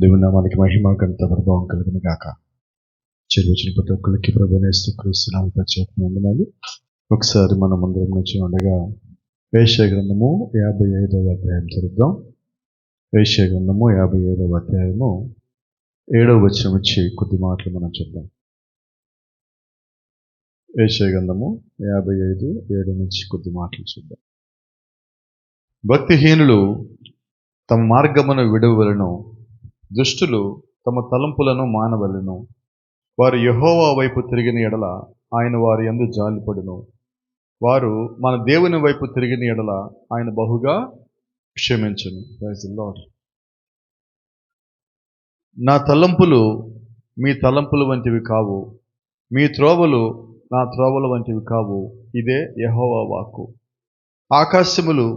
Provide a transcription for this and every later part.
దేవుని నామానికి మహిమ ఘనత ప్రభావం కలుగును గాక. చెల్లించిన ప్రతి ఒక్కరికి ప్రభువైన యేసుక్రీస్తు నామమున ప్రత్యేకమైన వందనాలు. ఒకసారి మనం అందరం నుంచి ఉండగా యెషయా గ్రంథము 55వ అధ్యాయం చదువుదాం. యెషయా గ్రంథము 55వ అధ్యాయము 7వ వచనం నుంచి కొద్ది మాటలు మనం చూద్దాం. యెషయా గ్రంథము 55:7 నుంచి కొద్ది మాటలు చూద్దాం. భక్తిహీనులు తమ మార్గమును విడువవలెను, దుష్టులు తమ తలంపులను మానవలెను. వారు యెహోవా వైపు తిరిగిన ఎడల ఆయన వారి యందు జాలిపడును. వారు మన దేవుని వైపు తిరిగిన ఎడల ఆయన బహుగా క్షమించును. Praise the lord. నా తలంపులు మీ తలంపులు వంటివి కావు, మీ త్రోవలు నా త్రోవల వంటివి కావు. ఇదే యెహోవా వాక్కు. ఆకాశములు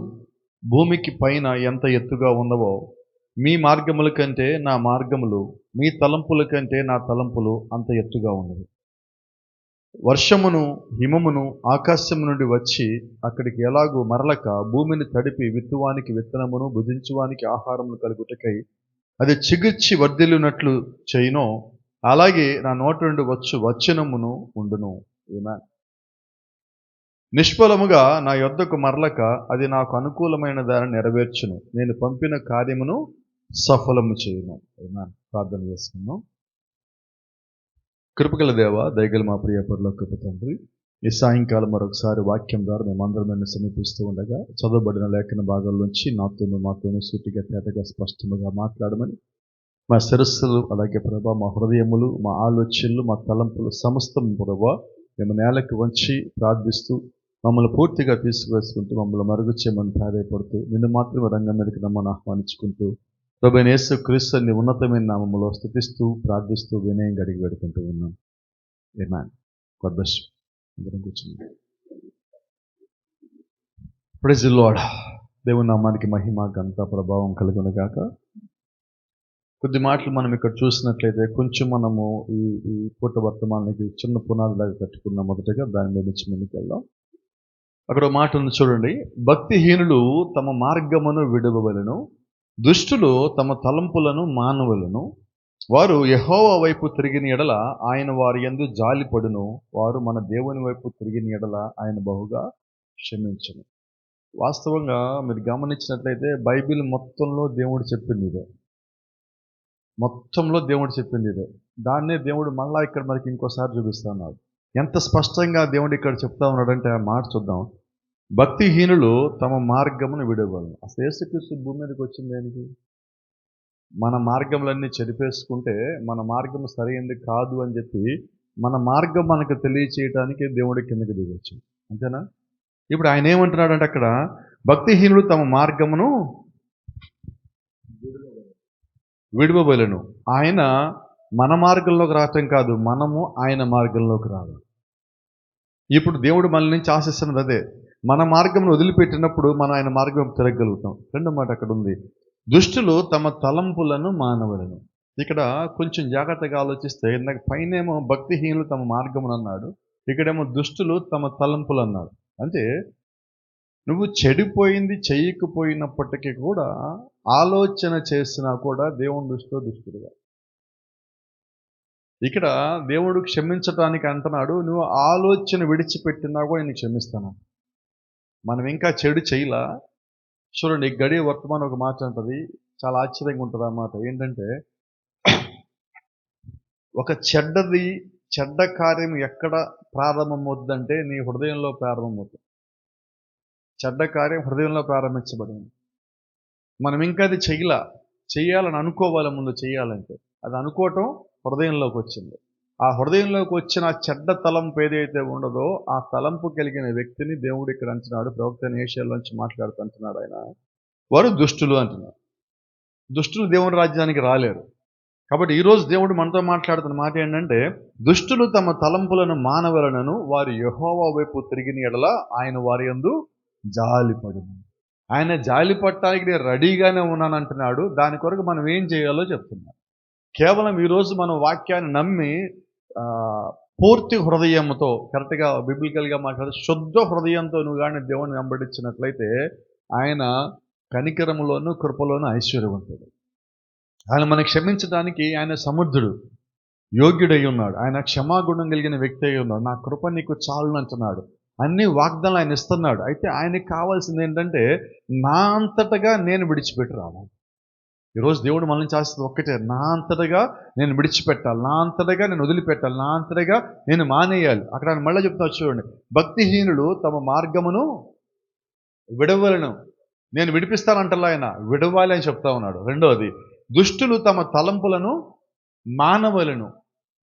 భూమికి పైన ఎంత ఎత్తుగా ఉన్నవో, మీ మార్గముల కంటే నా మార్గములు, మీ తలంపుల కంటే నా తలంపులు అంత ఎత్తుగా ఉన్నవి. వర్షమును హిమమును ఆకాశము నుండి వచ్చి అక్కడికి ఎలాగూ మరలక భూమిని తడిపి విత్తువానికి విత్తనమును భుజించువానికి ఆహారమును కలుగుటకై అది చిగుర్చి వర్ధిల్లునట్లు చేయునో, అలాగే నా నోటి నుండి వచ్చు వచనమును ఉండును. ఆమేన్. నిష్ఫలముగా నా యొద్దకు మరలక అది నాకు అనుకూలమైన దాన్ని నెరవేర్చును. నేను పంపిన కార్యమును సఫలము చేయును. ఆమేన్. ప్రార్థన చేసుకుందాం. కృపగల దేవ, దయగల మా ప్రియ పరలోకపు తండ్రి, ఈ సాయంకాలం మరొకసారి వాక్యం ద్వారా మేమందరం సమీపిస్తూ ఉండగా చదవబడిన లేఖన భాగాల్లోంచి మాతోనూ సూటిగా తేటగా స్పష్టముగా మాట్లాడమని మా శిరస్సులు, అలాగే ప్రభా మా హృదయములు, మా ఆలోచనలు, మా తలంపులు సమస్తం ప్రభా మేము నేలకు వంచి ప్రార్థిస్తూ మమ్మల్ని పూర్తిగా తీసుకువేసుకుంటూ మమ్మల్ని మరుగు చేయమని ప్రాధాయపడుతూ నిన్ను మాత్రమే రంగం మీదకి నమ్మని ఆహ్వానించుకుంటూ ప్రభువైన యేసుక్రీస్తు నీ ఉన్నతమైన నామములో స్తుతిస్తూ ప్రార్థిస్తూ వినయంగా అడిగి పెడుకుంటూ ఉన్నాం. ఆమేన్. God bless you. అందరం కూర్చున్నాం. Praise the Lord. దేవుని నామానికి మహిమ ఘనత ప్రభావం కలుగును గాక. కొద్ది మాటలు మనం ఇక్కడ చూసినట్లయితే కొంచెం మనము ఈ పూట వర్తమానానికి చిన్న పునాదిలాగా కట్టుకున్నాం. మొదటగా దాని మీద నుంచి ముందుకు వెళ్దాం. అక్కడ మాట ఉంది చూడండి. భక్తిహీనులు తమ మార్గమును విడువవలెను, దుష్టులు తమ తలంపులను మానవలను. వారు యెహోవా వైపు తిరిగిన ఎడల ఆయన వారి యందు జాలిపడును. వారు మన దేవుని వైపు తిరిగిన ఎడల ఆయన బహుగా క్షమించును. వాస్తవంగా మీరు గమనించినట్లయితే బైబిల్ మొత్తంలో దేవుడు చెప్పింది ఇదే. మొత్తంలో దేవుడు చెప్పింది ఇదే. దాన్నే దేవుడు మళ్ళా ఇక్కడ మనకి ఇంకోసారి చూపిస్తున్నాడు. ఎంత స్పష్టంగా దేవుడు ఇక్కడ చెప్తా ఉన్నాడంటే ఆ మాట చూద్దాం. భక్తిహీనులు తమ మార్గమును విడవలను. అసలు యేసుక్రీస్తు భూమి మీదకి వచ్చింది దేనికి? మన మార్గములన్నీ చెరిపేసుకుంటే మన మార్గం సరైనది కాదు అని చెప్పి మన మార్గం మనకు తెలియచేయడానికి దేవుడి కిందకి దిగొచ్చు. అంతేనా? ఇప్పుడు ఆయన ఏమంటున్నాడంటే అక్కడ భక్తిహీనులు తమ మార్గమును విడువవలెను. ఆయన మన మార్గంలోకి రావటం కాదు, మనము ఆయన మార్గంలోకి రావాలి. ఇప్పుడు దేవుడు మన నుంచి ఆశిస్తున్నది అదే. మన మార్గంను వదిలిపెట్టినప్పుడు మనం ఆయన మార్గం తిరగలుగుతాం. రెండో మాట అక్కడ ఉంది, దుష్టులు తమ తలంపులను మానవలను. ఇక్కడ కొంచెం జాగ్రత్తగా ఆలోచిస్తే ఇందాక పైనేమో భక్తిహీనులు తమ మార్గమును అన్నాడు, ఇక్కడేమో దుష్టులు తమ తలంపులు అన్నాడు. అంటే నువ్వు చెడిపోయింది చేయకపోయినప్పటికీ కూడా ఆలోచన చేసినా కూడా దేవుని దృష్టిలో దుష్టుడుగా. ఇక్కడ దేవుడు క్షమించటానికి అంటున్నాడు, నువ్వు ఆలోచన విడిచిపెట్టినా కూడా నేను క్షమిస్తాను. మనం ఇంకా చెడు చేయలా. చూడండి, గడియ వర్తమానం ఒక మాట అంటది, చాలా ఆశ్చర్యంగా ఉంటుంది. అన్నమాట ఏంటంటే, ఒక చెడ్డ కార్యం ఎక్కడ ప్రారంభమవుతుందంటే నీ హృదయంలో ప్రారంభమవుతుంది. చెడ్డ కార్యం హృదయంలో ప్రారంభించబడింది. మనం ఇంకా అది చెయ్యాలని అనుకోవాలి. ముందు చెయ్యాలంటే అది అనుకోవటం హృదయంలోకి వచ్చింది. ఆ హృదయంలోకి వచ్చిన చెడ్డ తలంపు ఏదైతే ఉండదో ఆ తలంపు కలిగిన వ్యక్తిని దేవుడు ఇక్కడ అంటున్నాడు. ప్రవక్త యెషయా నుంచి మాట్లాడుతూ అంటున్నాడు, ఆయన వారు దుష్టులు అంటున్నారు. దుష్టులు దేవుని రాజ్యానికి రాలేరు. కాబట్టి ఈరోజు దేవుడు మనతో మాట్లాడుతున్న మాట ఏంటంటే, దుష్టులు తమ తలంపులను మానవలనను, వారు యెహోవా వైపు తిరిగిన ఎడల ఆయన వారి యందు జాలిపడును. ఆయన జాలి పట్టడానికి నేను రెడీగానే ఉన్నాను అంటున్నాడు. దాని కొరకు మనం ఏం చేయాలో చెప్తున్నాడు. కేవలం ఈరోజు మనం వాక్యాన్ని నమ్మి పూర్తి హృదయంతో, కరెక్ట్గా బిబ్లికల్గా మాట్లాడి శుద్ధ హృదయంతో నువ్వు కానీ దేవుని వెంబడించినట్లయితే ఆయన కనికరములోను కృపలోను ఐశ్వర్యవంతుడు. ఆయన మనకి క్షమించడానికి ఆయన సమర్థుడు, యోగ్యుడై ఉన్నాడు. ఆయన క్షమాగుణం కలిగిన వ్యక్తి అయి ఉన్నాడు. నా కృప నీకు చాలును అంటున్నాడు. అన్ని వాగ్దానాలు ఆయన ఇస్తున్నాడు. అయితే ఆయనకి కావాల్సింది ఏంటంటే, నా అంతటగా నేను విడిచిపెట్టి రావాలి. ఈరోజు దేవుడు మనల్ని చేస్తుంది ఒక్కటే, నా అంతటగా నేను విడిచిపెట్టాలి, నా అంతటగా నేను వదిలిపెట్టాలి, నా అంతటగా నేను మానేయాలి. అక్కడ ఆయన మళ్ళీ చెప్తా చూడండి, భక్తిహీనులు తమ మార్గమును విడవలను. నేను విడిపిస్తానంటలా ఆయన విడవాలి అని చెప్తా ఉన్నాడు. రెండవది, దుష్టులు తమ తలంపులను మానవలను.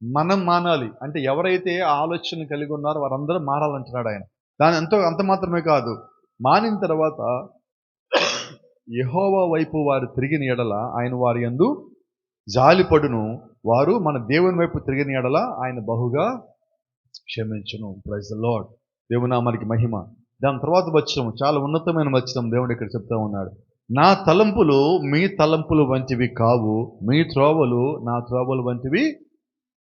మనం మానాలి అంటే ఎవరైతే ఆలోచన కలిగి ఉన్నారో వారందరూ మారాలంటున్నాడు ఆయన. దాని అంత మాత్రమే కాదు, మానిన తర్వాత యెహోవా వైపు వారు తిరిగిన ఎడల ఆయన వారి యందు జాలిపడును. వారు మన దేవుని వైపు తిరిగిన ఎడల ఆయన బహుగా క్షమించును. Praise the Lord. దేవుని నామానికి మహిమ. దాని తర్వాత వచనం చాలా ఉన్నతమైన వచనం దేవుడు ఇక్కడ చెప్తా ఉన్నాడు. నా తలంపులు మీ తలంపులు వంటివి కావు, మీ త్రోవలు నా త్రోవలు వంటివి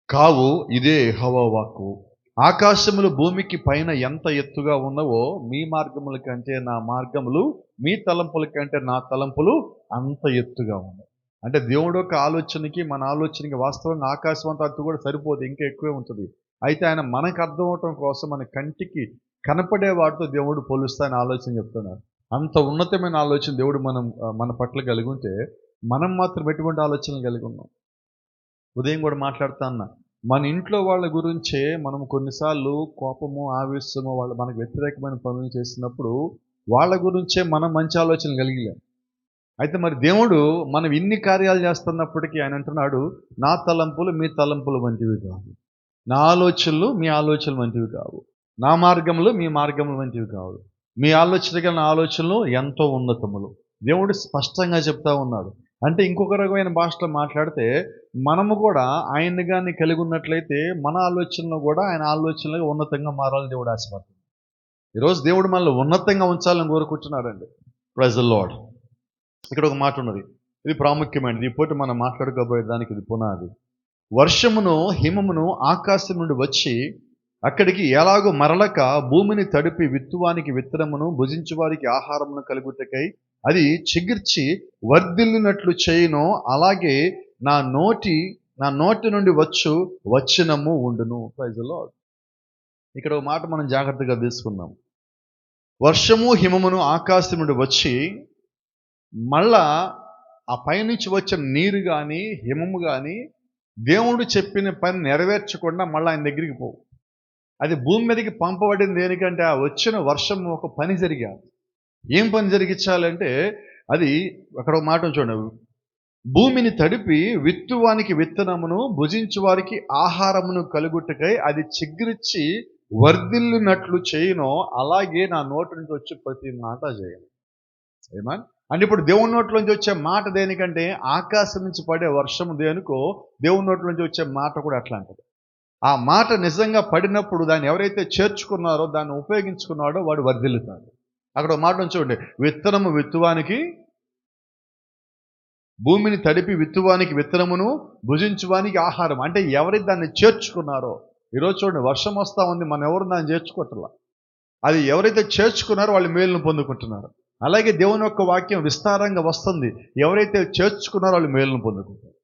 కావు. ఇదే యెహోవా వాక్కు. ఆకాశములు భూమికి పైన ఎంత ఎత్తుగా ఉన్నవో మీ మార్గముల కంటే నా మార్గములు, మీ తలంపుల కంటే నా తలంపులు అంత ఎత్తుగా ఉన్నాయి. అంటే దేవుడు యొక్క ఆలోచనకి మన ఆలోచనకి వాస్తవంగా ఆకాశం అంత ఎత్తు కూడా సరిపోదు, ఇంకా ఎక్కువే ఉంటుంది. అయితే ఆయన మనకు అర్థం అవటం కోసం మన కంటికి కనపడే వాటితో దేవుడు పోలుస్తాయని ఆలోచన చెప్తున్నారు. అంత ఉన్నతమైన ఆలోచన దేవుడు మన పట్ల కలిగి ఉంటే మనం మాత్రం ఎటువంటి ఆలోచనలు కలిగి ఉన్నాం? ఉదయం కూడా మాట్లాడుతా అన్నా, మన ఇంట్లో వాళ్ళ గురించే మనం కొన్నిసార్లు కోపము, ఆవేశము, వాళ్ళు మనకు వ్యతిరేకమైన పనులు చేసినప్పుడు వాళ్ళ గురించే మనం మంచి ఆలోచనలు కలిగిలేం. అయితే మరి దేవుడు మనం ఇన్ని కార్యాలు చేస్తున్నప్పటికీ ఆయన అంటున్నాడు, నా తలంపులు మీ తలంపులు వంటివి కావు, నా ఆలోచనలు మీ ఆలోచనలు వంటివి కావు, నా మార్గములు మీ మార్గములు వంటివి కావు, మీ ఆలోచనగా నా ఆలోచనలు ఎంతో ఉన్నతములు. దేవుడు స్పష్టంగా చెప్తా ఉన్నాడు. అంటే ఇంకొక రకమైన భాషలో మాట్లాడితే, మనము కూడా ఆయన్ని కానీ కలిగి ఉన్నట్లయితే మన ఆలోచనలు కూడా ఆయన ఆలోచనలుగా ఉన్నతంగా మారాలని దేవుడు ఆశపడుతుంది. ఈరోజు దేవుడు మనల్ని ఉన్నతంగా ఉంచాలని కోరుకుంటున్నాడండి. Praise the Lord. ఇక్కడ ఒక మాట ఉన్నది, ఇది ప్రాముఖ్యమైనది. ఇప్పుడు మనం మాట్లాడుకోబోయే దానికి ఇది పునాది. వర్షమును హిమమును ఆకాశం నుండి వచ్చి అక్కడికి ఎలాగో మరలక భూమిని తడిపి విత్తువానికి విత్తనమును, భుజించు వారికి ఆహారమును కలుగుటకై అది వర్ధిల్లినట్లు చేయును, అలాగే నా నోటి నుండి వచ్చినము ఉండును. Praise the Lord. ఇక్కడ ఒక మాట మనం జాగ్రత్తగా తీసుకుందాం. వర్షము హిమమును ఆకాశం నుండి వచ్చి మళ్ళా ఆ పైనుంచి వచ్చిన నీరు కానీ హిమము కానీ దేవుడు చెప్పిన పని నెరవేర్చకుండా మళ్ళీ ఆయన దగ్గరికి పోవు. అది భూమి మీదకి పంపబడింది దేనికంటే ఆ వచ్చిన వర్షం ఒక పని జరిగాలి. ఏం పని జరిగించాలంటే అది అక్కడ ఒక మాట చూడండి, భూమిని తడిపి విత్తువానికి విత్తనమును, భుజించు వారికి ఆహారమును కలుగుటకై అది చిగురించి వర్ధిల్లినట్లు చేయను, అలాగే నా నోటి నుంచి వచ్చి ప్రతి మాట చేయను. ఏమన్ అంటే ఇప్పుడు దేవుని నోట్లోంచి వచ్చే మాట దేనికంటే ఆకాశం నుంచి పడే వర్షము దేనికో దేవుని నోట్లోంచి వచ్చే మాట కూడా అట్లాంటిది. ఆ మాట నిజంగా పడినప్పుడు దాన్ని ఎవరైతే చేర్చుకున్నారో, దాన్ని ఉపయోగించుకున్నాడో వాడు వర్ధిల్లుతాడు. అక్కడ మాట చూడండి, విత్తనము విత్తువానికి, భూమిని తడిపి విత్తువానికి విత్తనమును, భుజించువానికి ఆహారం. అంటే ఎవరైతే దాన్ని చేర్చుకున్నారో, ఈరోజు చూడండి వర్షం వస్తూ ఉంది, మనం ఎవరు దాన్ని చేర్చుకోవట్లా. అది ఎవరైతే చేర్చుకున్నారో వాళ్ళు మేలును పొందుకుంటున్నారు. అలాగే దేవుని యొక్క వాక్యం విస్తారంగా వస్తుంది, ఎవరైతే చేర్చుకున్నారో వాళ్ళు మేలును పొందుకుంటారు.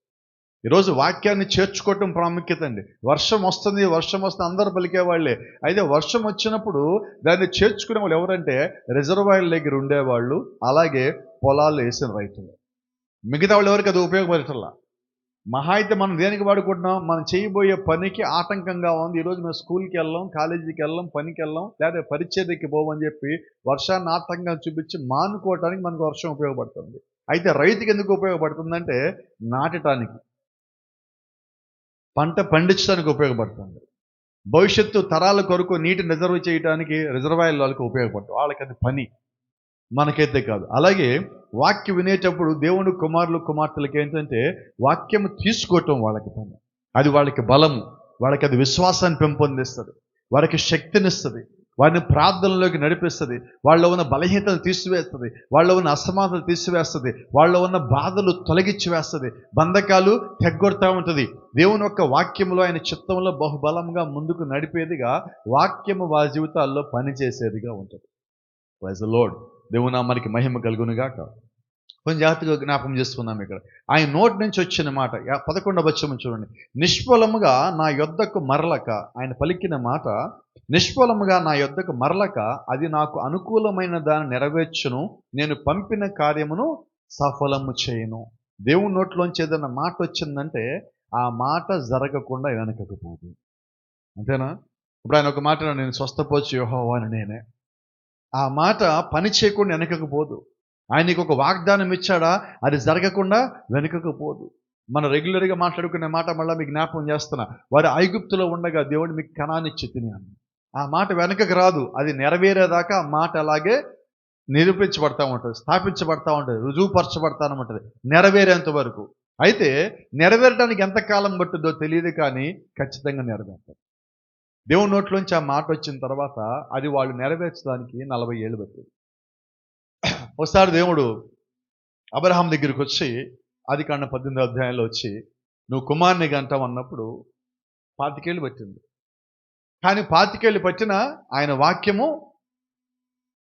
ఈరోజు వాక్యాన్ని చేర్చుకోవటం ప్రాముఖ్యత అండి. వర్షం వస్తుంది అందరూ పలికే వాళ్ళే. అయితే వర్షం వచ్చినప్పుడు దాన్ని చేర్చుకునే వాళ్ళు ఎవరంటే రిజర్వాయర్ల దగ్గర ఉండేవాళ్ళు, అలాగే పొలాలు వేసిన రైతులు. మిగతా వాళ్ళు ఎవరికి అది ఉపయోగపడటల్లా. మహా అయితే మనం దేనికి వాడుకుంటున్నాం? మనం చేయబోయే పనికి ఆటంకంగా ఉంది. ఈరోజు మేము స్కూల్కి వెళ్ళాం, కాలేజీకి వెళ్ళాం, పనికి వెళ్ళాం, లేదా పరిచర్యకి పోవని చెప్పి వర్షాన్ని ఆటంకంగా చూపించి మానుకోవటానికి మనకు వర్షం ఉపయోగపడుతుంది. అయితే రైతుకి ఎందుకు ఉపయోగపడుతుందంటే నాటడానికి, పంట పండించడానికి ఉపయోగపడుతుంది. భవిష్యత్తు తరాల కొరకు నీటిని రిజర్వ్ చేయడానికి రిజర్వాయర్ల వాళ్ళకి ఉపయోగపడుతుంది. వాళ్ళకి అది పని, మనకైతే కాదు. అలాగే వాక్యం వినేటప్పుడు దేవుని కుమారులు కుమార్తెలకి ఏంటంటే వాక్యము తీసుకోవటం వాళ్ళకి పని. అది వాళ్ళకి బలము, వాళ్ళకి అది విశ్వాసాన్ని పెంపొందిస్తుంది, వారికి శక్తినిస్తుంది, వారిని ప్రార్థనలోకి నడిపిస్తుంది, వాళ్ళలో ఉన్న బలహీనతలు తీసివేస్తుంది, వాళ్ళలో ఉన్న అసమానతలు తీసివేస్తుంది, వాళ్ళలో ఉన్న బాధలు తొలగించి వేస్తుంది, బంధకాలు తెగ్గొడతా ఉంటుంది. దేవుని యొక్క వాక్యంలో ఆయన చిత్తంలో బహుబలంగా ముందుకు నడిపేదిగా వాక్యము వారి జీవితాల్లో పనిచేసేదిగా ఉంటుంది. Praise the Lord. దేవుని నామానికి మహిమ కలుగునుగాక. కొంచెం జాగ్రత్తగా జ్ఞాపకం చేసుకుందాం. ఇక్కడ ఆయన నోటి నుంచి వచ్చిన మాట 11వ వచనం చూడండి. నిష్ఫలముగా నా యొద్దకు మరలక, ఆయన పలికిన మాట నిష్ఫలముగా నా యొద్దకు మరలక, అది నాకు అనుకూలమైన దాన్ని నెరవేర్చును, నేను పంపిన కార్యమును సఫలము చేయను. దేవుని నోట్లోంచి ఏదైనా మాట వచ్చిందంటే ఆ మాట జరగకుండా వెనకకు పోదు. అంతేనా? ఇప్పుడు ఆయన ఒక మాట, నేను స్వస్థపరచు యెహోవా అని నేనే. ఆ మాట పని చేయకుండా వెనకకు పోదు. ఆయనకి ఒక వాగ్దానం ఇచ్చాడా, అది జరగకుండా వెనుకకు పోదు. మనం రెగ్యులర్గా మాట్లాడుకునే మాట మళ్ళీ మీకు జ్ఞాపకం చేస్తున్నా. వారు ఐగుప్తులో ఉండగా దేవుడు మీకు కనానిచ్చి తిని అన్న ఆ మాట వెనకకు రాదు. అది నెరవేరేదాకా ఆ మాట అలాగే నిరూపించబడతా ఉంటుంది, స్థాపించబడతా ఉంటుంది, రుజువుపరచబడతా ఉంటుంది నెరవేరేంత వరకు. అయితే నెరవేరడానికి ఎంతకాలం పట్టుద్దో తెలియదు, కానీ ఖచ్చితంగా నెరవేరుతారు. దేవుని నోట్లోంచి ఆ మాట వచ్చిన తర్వాత అది వాళ్ళు నెరవేర్చడానికి 40 ఏళ్ళు పట్టింది. ఒకసారి దేవుడు అబ్రహాం దగ్గరికి వచ్చి, ఆదికాండం 18వ అధ్యాయంలో వచ్చి, నువ్వు కుమారుని కంటావు అన్నప్పుడు 25 ఏళ్ళు పట్టింది. కానీ 25 ఏళ్ళు పట్టినా ఆయన వాక్యము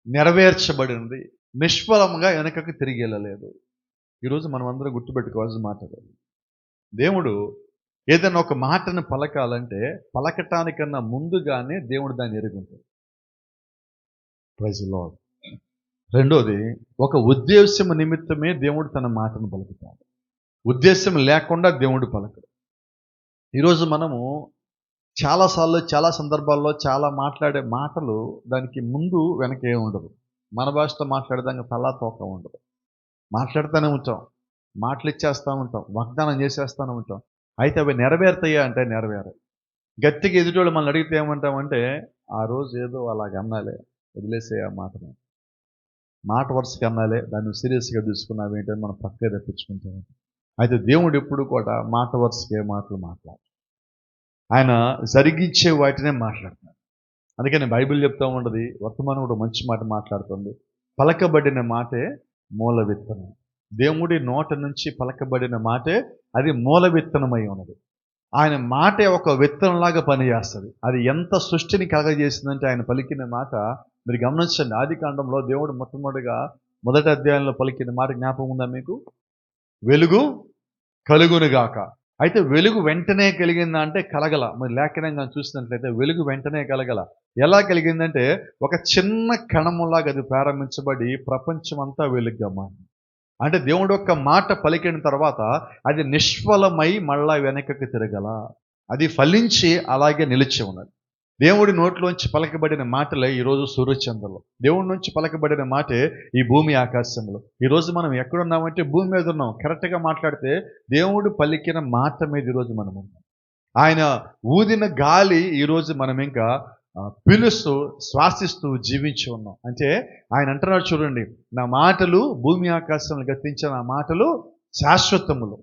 నెరవేర్చబడింది. నిష్ఫలంగా వెనకకు తిరిగి వెళ్ళలేదు. ఈరోజు మనం అందరం గుర్తుపెట్టుకోవాల్సిన మాట. దేవుడు ఏదైనా ఒక మాటను పలకాలంటే పలకటానికన్నా ముందుగానే దేవుడు దాన్ని ఎరుగుంటాడు. Praise the lord. రెండోది, ఒక ఉద్దేశం నిమిత్తమే దేవుడు తన మాటను పలుకుతాడు. ఉద్దేశం లేకుండా దేవుడు పలకడు. ఈరోజు మనము చాలాసార్లు చాలా సందర్భాల్లో చాలా మాట్లాడే మాటలు దానికి ముందు వెనక ఏమి ఉండదు. మన భాషతో మాట్లాడేదానికి తలా తోక ఉండదు. మాట్లాడుతూనే ఉంటాం, మాటలు ఇచ్చేస్తూ ఉంటాం, వాగ్దానం చేసేస్తూనే ఉంటాం. అయితే అవి నెరవేరుతాయా అంటే నెరవేరాయి. గట్టిగా ఎదుటోళ్ళు మనల్ని అడిగితే ఏమంటామంటే, ఆ రోజు ఏదో అలాగ అన్నాలే, వదిలేసే ఆ మాట వరుసగా అన్నాలే, దాన్ని సీరియస్గా తీసుకున్నావు ఏంటని మనం పక్కే తెప్పించుకుంటాం. అయితే దేవుడు ఎప్పుడు కూడా మాట వరుసగా మాటలు మాట్లాడు, ఆయన జరిగించే వాటినే మాట్లాడతాడు. అందుకని బైబిల్ చెప్తూ ఉండదు, వర్తమానం కూడా మంచి మాట మాట్లాడుతుంది. పలకబడిన మాటే మూల విత్తనం. దేవుడి నోట నుంచి పలకబడిన మాటే అది మూల విత్తనమై ఉన్నది. ఆయన మాటే ఒక విత్తనంలాగా పనిచేస్తుంది. అది ఎంత సృష్టిని కలగజేసిందంటే ఆయన పలికిన మాట మీరు గమనించండి. ఆదికాండంలో దేవుడు మొట్టమొదటిగా మొదటి అధ్యాయంలో పలికిన మాట జ్ఞాపకం ఉందా మీకు? వెలుగు కలుగునుగాక. అయితే వెలుగు వెంటనే కలిగిందా అంటే కలగల. మరి లేఖనంగా చూసినట్లయితే వెలుగు వెంటనే కలగల. ఎలా కలిగిందంటే ఒక చిన్న కణములాగా అది ప్రారంభించబడి ప్రపంచం అంతా వెలుగుగా మారింది. అంటే దేవుడు యొక్క మాట పలికిన తర్వాత అది నిష్ఫలమై మళ్ళా వెనకకి తిరగల, అది ఫలించి అలాగే నిలిచి ఉన్నది. దేవుడి నోట్లోంచి పలకబడిన మాటలే ఈరోజు సూర్యచంద్రులు. దేవుడి నుంచి పలకబడిన మాటే ఈ భూమి ఆకాశంలో. ఈరోజు మనం ఎక్కడున్నామంటే భూమి మీద ఉన్నాం. కరెక్ట్గా మాట్లాడితే దేవుడు పలికిన మాట మీద ఈరోజు మనం ఉన్నాం. ఆయన ఊదిన గాలి ఈరోజు మనం ఇంకా పిలుస్తూ శ్వాసిస్తూ జీవించి ఉన్నాం. అంటే ఆయన అంటున్నాడు చూడండి, నా మాటలు భూమి ఆకాశంలో గతించిన నా మాటలు శాశ్వతములు,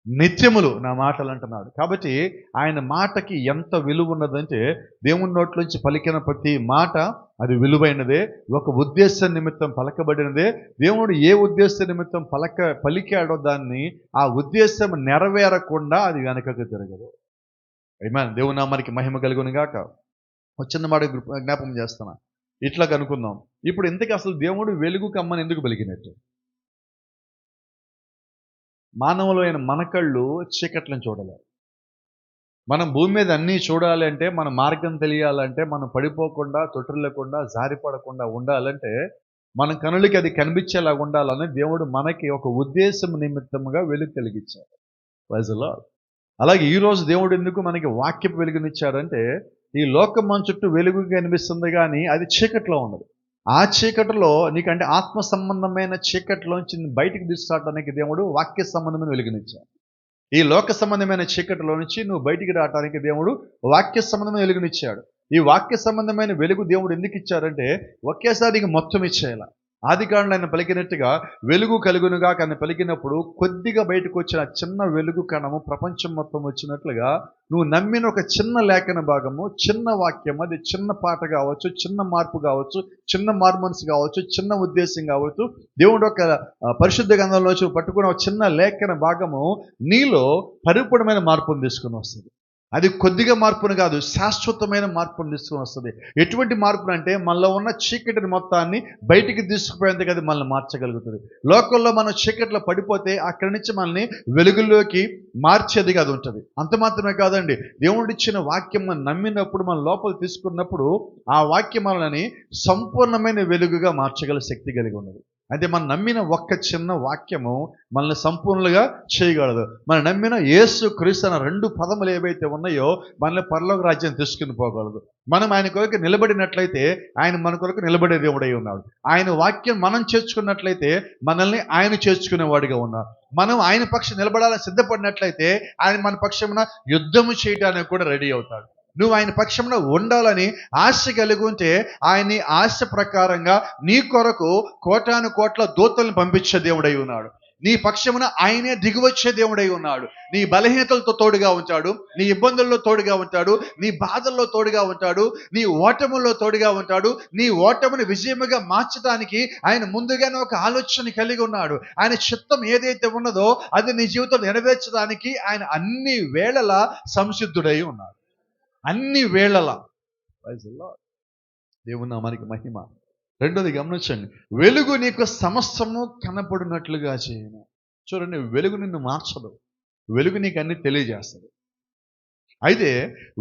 నిత్యములు నా మాటలు అంటున్నాడు. కాబట్టి ఆయన మాటకి ఎంత విలువ ఉన్నదంటే దేవుని నోట్లోంచి పలికిన ప్రతి మాట అది విలువైనదే, ఒక ఉద్దేశ నిమిత్తం పలకబడినదే. దేవుడు ఏ ఉద్దేశ నిమిత్తం పలికాడో దాన్ని ఆ ఉద్దేశం నెరవేరకుండా అది వెనకకు తిరగదు. ఆమేన్. దేవుని నామానికి మహిమ కలుగును గాక. చిన్న మాట జ్ఞాపకం చేస్తున్నా. ఇట్లా కనుక్కుందాం. ఇప్పుడు ఇంతకీ అసలు దేవుడు వెలుగు కమ్మని ఎందుకు పలికినట్టు? మానవులైన మన కళ్ళు చీకట్లను చూడలేరు. మనం భూమి మీద అన్నీ చూడాలి అంటే, మన మార్గం తెలియాలంటే, మనం పడిపోకుండా తొట్టిల్లకుండా జారిపడకుండా ఉండాలంటే మన కనులకి అది కనిపించేలాగా ఉండాలని దేవుడు మనకి ఒక ఉద్దేశం నిమిత్తముగా వెలుగు కలిగించాడు. Praise the Lord. అలాగే ఈరోజు దేవుడు ఎందుకు మనకి వాక్యపు వెలుగునిచ్చాడంటే, ఈ లోకం మన చుట్టూ వెలుగు కనిపిస్తుంది కానీ అది చీకట్లో ఉన్నది. ఆ చీకటిలో నీకంటే ఆత్మ సంబంధమైన చీకటిలోంచి బయటికి తీసుకురావడానికి దేవుడు వాక్య సంబంధమైన వెలుగునిచ్చాడు. ఈ లోక సంబంధమైన చీకటిలో నుంచి నువ్వు బయటికి రావడానికి దేవుడు వాక్య సంబంధమైన వెలుగునిచ్చాడు. ఈ వాక్య సంబంధమైన వెలుగు దేవుడు ఎందుకు ఇచ్చారంటే ఒకేసారి మొత్తం ఇచ్చేయాల. ఆదికాండంలో ఆయన పలికినట్టుగా వెలుగు కలుగునుగా కానీ పలికినప్పుడు కొద్దిగా బయటకు వచ్చిన చిన్న వెలుగు కణము ప్రపంచం మొత్తం వచ్చినట్లుగా నువ్వు నమ్మిన ఒక చిన్న లేఖన భాగము, చిన్న వాక్యం, అది చిన్న పాట కావచ్చు, చిన్న మార్పు కావచ్చు, చిన్న మార్మన్స్ కావచ్చు, చిన్న ఉద్దేశం కావచ్చు, దేవుడు ఒక పరిశుద్ధ గ్రంథంలో పట్టుకున్న ఒక చిన్న లేఖన భాగము నీలో పరిపూర్ణమైన మార్పును తీసుకుని వస్తుంది. అది కొద్దిగా మార్పును కాదు, శాశ్వతమైన మార్పును తీసుకొని వస్తుంది. ఎటువంటి మార్పును అంటే మనలో ఉన్న చీకటిని మొత్తాన్ని బయటికి తీసుకుపోయేందుకు అది మనల్ని మార్చగలుగుతుంది. లోకంలో మనం చీకట్లో పడిపోతే అక్కడి నుంచి మనల్ని వెలుగులోకి మార్చేదిగా అది ఉంటుంది. అంత మాత్రమే కాదండి, దేవుడిచ్చిన వాక్యం మనం నమ్మినప్పుడు, మన లోపల తీసుకున్నప్పుడు ఆ వాక్యం మనల్ని సంపూర్ణమైన వెలుగుగా మార్చగల శక్తి కలిగి ఉన్నది. అంటే మనం నమ్మిన ఒక్క చిన్న వాక్యము మనల్ని సంపూర్ణంగా చేయగలదు. మనం నమ్మిన యేసు క్రీస్తు అన్న 2 పదములు ఏవైతే ఉన్నాయో మనల్ని పరలోక రాజ్యం తీసుకుని పోగలదు. మనం ఆయన కొరకు నిలబడినట్లయితే ఆయన మన కొరకు నిలబడే దేవుడై ఉన్నాడు. ఆయన వాక్యం మనం చేర్చుకున్నట్లయితే మనల్ని ఆయన చేర్చుకునేవాడిగా ఉన్నాడు. మనం ఆయన పక్షం నిలబడాలని సిద్ధపడినట్లయితే ఆయన మన పక్షమున యుద్ధము చేయడానికి కూడా రెడీ అవుతాడు. నువ్వు ఆయన పక్షంలో ఉండాలని ఆశ కలిగి ఉంటే ఆయన్ని ఆశ ప్రకారంగా నీ కొరకు కోటాను కోట్ల దూతలను పంపించే దేవుడై ఉన్నాడు. నీ పక్షమున ఆయనే దిగివచ్చే దేవుడై ఉన్నాడు. నీ బలహీనతలతో తోడుగా ఉంటాడు, నీ ఇబ్బందుల్లో తోడుగా ఉంటాడు, నీ బాధల్లో తోడుగా ఉంటాడు, నీ ఓటముల్లో తోడుగా ఉంటాడు. నీ ఓటముని విజయముగా మార్చడానికి ఆయన ముందుగానే ఒక ఆలోచన కలిగి ఉన్నాడు. ఆయన చిత్తం ఏదైతే ఉన్నదో అది నీ జీవితంలో నెరవేర్చడానికి ఆయన అన్ని వేళలా సంసిద్ధుడై ఉన్నాడు. అన్ని వేళలా. దేవుని నామానికి మహిమ. రెండోది గమనించండి, వెలుగు నీకు సమస్తము కనపడినట్లుగా చేయను. చూడండి, వెలుగు నిన్ను మార్చదు, వెలుగు నీకు అన్ని తెలియజేస్తుంది. అయితే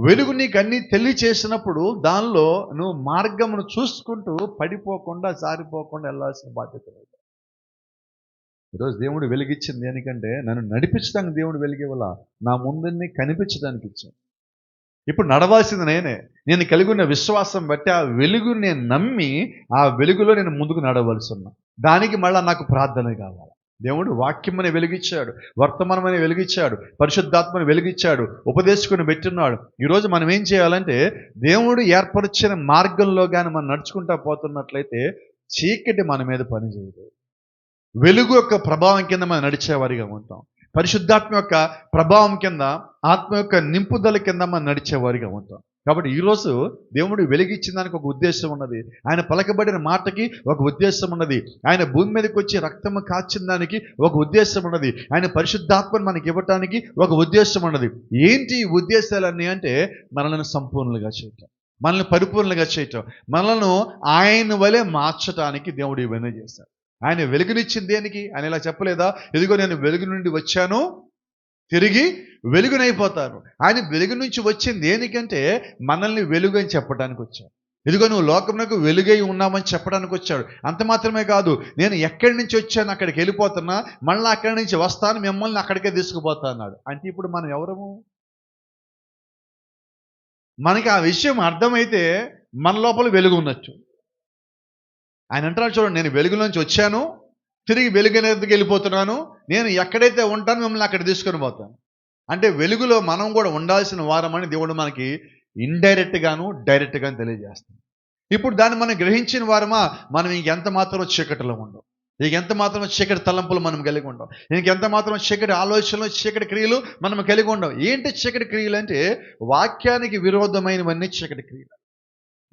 వెలుగు నీకు అన్ని తెలియచేసినప్పుడు దానిలో నువ్వు మార్గమును చూసుకుంటూ పడిపోకుండా జారిపోకుండా వెళ్ళాల్సిన బాధ్యత లేదు. ఈరోజు దేవుడు వెలిగించింది దేనికంటే నన్ను నడిపించడానికి దేవుడు వెలిగే వల్ల నా ముందుని కనిపించడానికి ఇచ్చాను. ఇప్పుడు నడవాల్సింది నేను కలిగి ఉన్న విశ్వాసం బట్టి ఆ వెలుగుని నేను నమ్మి ఆ వెలుగులో నేను ముందుకు నడవలసి ఉన్నా. దానికి మళ్ళీ నాకు ప్రార్థన కావాలి. దేవుడు వాక్యమని వెలిగించాడు, వర్తమానమని వెలిగించాడు, పరిశుద్ధాత్మని వెలిగించాడు, ఉపదేశకుని పెట్టున్నాడు. ఈరోజు మనం ఏం చేయాలంటే దేవుడు ఏర్పరిచిన మార్గంలో కానీ మనం నడుచుకుంటా పోతున్నట్లయితే చీకటి మన మీద పని చేయదు. వెలుగు యొక్క ప్రభావం కింద మనం నడిచేవారిగా ఉంటాం. పరిశుద్ధాత్మ యొక్క ప్రభావం కింద, ఆత్మ యొక్క నింపుదల కింద మనం నడిచేవారిగా ఉంటాం. కాబట్టి ఈరోజు దేవుడు వెలిగించిన దానికి ఒక ఉద్దేశం ఉన్నది. ఆయన పలకబడిన మాటకి ఒక ఉద్దేశం ఉన్నది. ఆయన భూమి మీదకి వచ్చి రక్తము కాచిన దానికి ఒక ఉద్దేశం ఉన్నది. ఆయన పరిశుద్ధాత్మను మనకి ఇవ్వటానికి ఒక ఉద్దేశం ఉన్నది. ఏంటి ఈ ఉద్దేశాలన్నీ అంటే మనల్ని సంపూర్ణంగా చేయటం, మనల్ని పరిపూర్ణంగా చేయటం, మనల్ని ఆయన వలె మార్చడానికి దేవుడు ఇవన్నీ చేశాడు. ఆయన వెలుగునిచ్చింది దేనికి? ఆయన ఇలా చెప్పలేదా, ఇదిగో నేను వెలుగు నుండి వచ్చాను, తిరిగి వెలుగునైపోతాను. ఆయన వెలుగు నుంచి వచ్చింది దేనికంటే మనల్ని వెలుగు అని చెప్పడానికి వచ్చాడు. ఇదిగో నువ్వు లోకమునకు వెలుగై ఉన్నామని చెప్పడానికి వచ్చాడు. అంత మాత్రమే కాదు, నేను ఎక్కడి నుంచి వచ్చాను అక్కడికి వెళ్ళిపోతున్నా, మళ్ళీ అక్కడి నుంచి వస్తాను, మిమ్మల్ని అక్కడికే తీసుకుపోతా అన్నాడు. అంటే ఇప్పుడు మనం ఎవరము? మనకి ఆ విషయం అర్థమైతే మన లోపల వెలుగు ఉన్నట్టు. ఆయన అంటారు చూడండి, నేను వెలుగులోంచి వచ్చాను, తిరిగి వెలుగునేందుకు వెళ్ళిపోతున్నాను, నేను ఎక్కడైతే ఉంటానో మిమ్మల్ని అక్కడ తీసుకొని పోతాను. అంటే వెలుగులో మనం కూడా ఉండాల్సిన వారమని దేవుడు మనకి ఇండైరెక్ట్గాను డైరెక్ట్గాను తెలియజేస్తాం. ఇప్పుడు దాన్ని మనం గ్రహించిన వారమా, మనం ఇంకెంత మాత్రం చీకటిలో ఉండం, ఇంకెంత మాత్రం చీకటి తలంపులు మనం కలిగి ఉండం, ఇంకెంత మాత్రం చీకటి ఆలోచనలు, చీకటి క్రియలు మనం కలిగి ఉండం. ఏంటి చీకటి క్రియలు అంటే వాక్యానికి విరోధమైనవన్నీ చీకటి క్రియలు.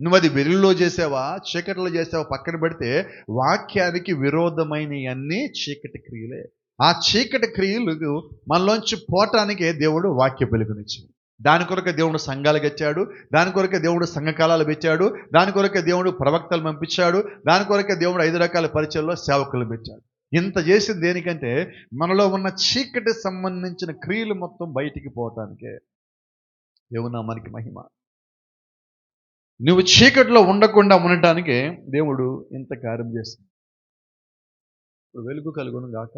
నువ్వు అది వెలుగులో చేసావా, చీకటిలో చేసావా పక్కన పెడితే వాక్యానికి విరోధమైనవన్నీ చీకటి క్రియలే. ఆ చీకటి క్రియలు మనలోంచి పోవటానికే దేవుడు వాక్య వెలుగునిచ్చాడు. దాని కొరకే దేవుడు సంఘాలు కట్టాడు, దాని కొరకే దేవుడు సంఘకాలాలు పెట్టాడు, దాని కొరకే దేవుడు ప్రవక్తలు పంపించాడు, దాని కొరకే దేవుడు 5 రకాల పరిచయంలో సేవకులు పెట్టాడు. ఇంత చేసింది దేనికంటే మనలో ఉన్న చీకటి సంబంధించిన క్రియలు మొత్తం బయటికి పోవటానికే. దేవుని నామానికి మహిమ. నువ్వు చీకటిలో ఉండకుండా ఉండటానికి దేవుడు ఇంత కార్యం చేస్తుంది. ఇప్పుడు వెలుగు కలుగును గాక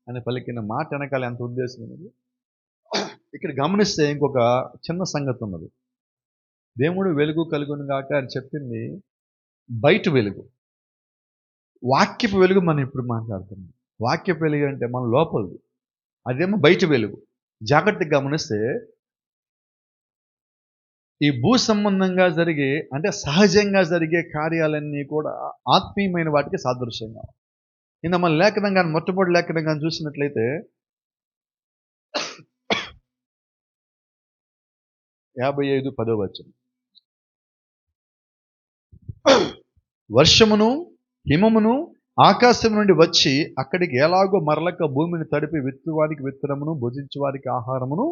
అని పలికిన మాట వెనకాల ఎంత ఉద్దేశం ఉన్నది. ఇక్కడ గమనిస్తే ఇంకొక చిన్న సంగతి ఉన్నది. దేవుడు వెలుగు కలుగును గాక అని చెప్పింది బయట వెలుగు. వాక్యపు వెలుగు మనం ఇప్పుడు మాట్లాడుతున్నాం. వాక్యపు వెలుగు అంటే మన లోపలిది, అదేమో బయట వెలుగు. జాగ్రత్తగా గమనిస్తే ఈ భూ సంబంధంగా జరిగే, అంటే సహజంగా జరిగే కార్యాలన్నీ కూడా ఆత్మీయమైన వాటికి సాదృశ్యంగా. నిన్న మన లేఖనం కానీ, మొట్టమొదటి లేఖనం కానీ చూసినట్లయితే 55:10 వర్షమును హిమమును ఆకాశం నుండి వచ్చి అక్కడికి ఎలాగో మరలక భూమిని తడిపి విత్తువారికి విత్తనమును, భుజించు వారికి ఆహారమును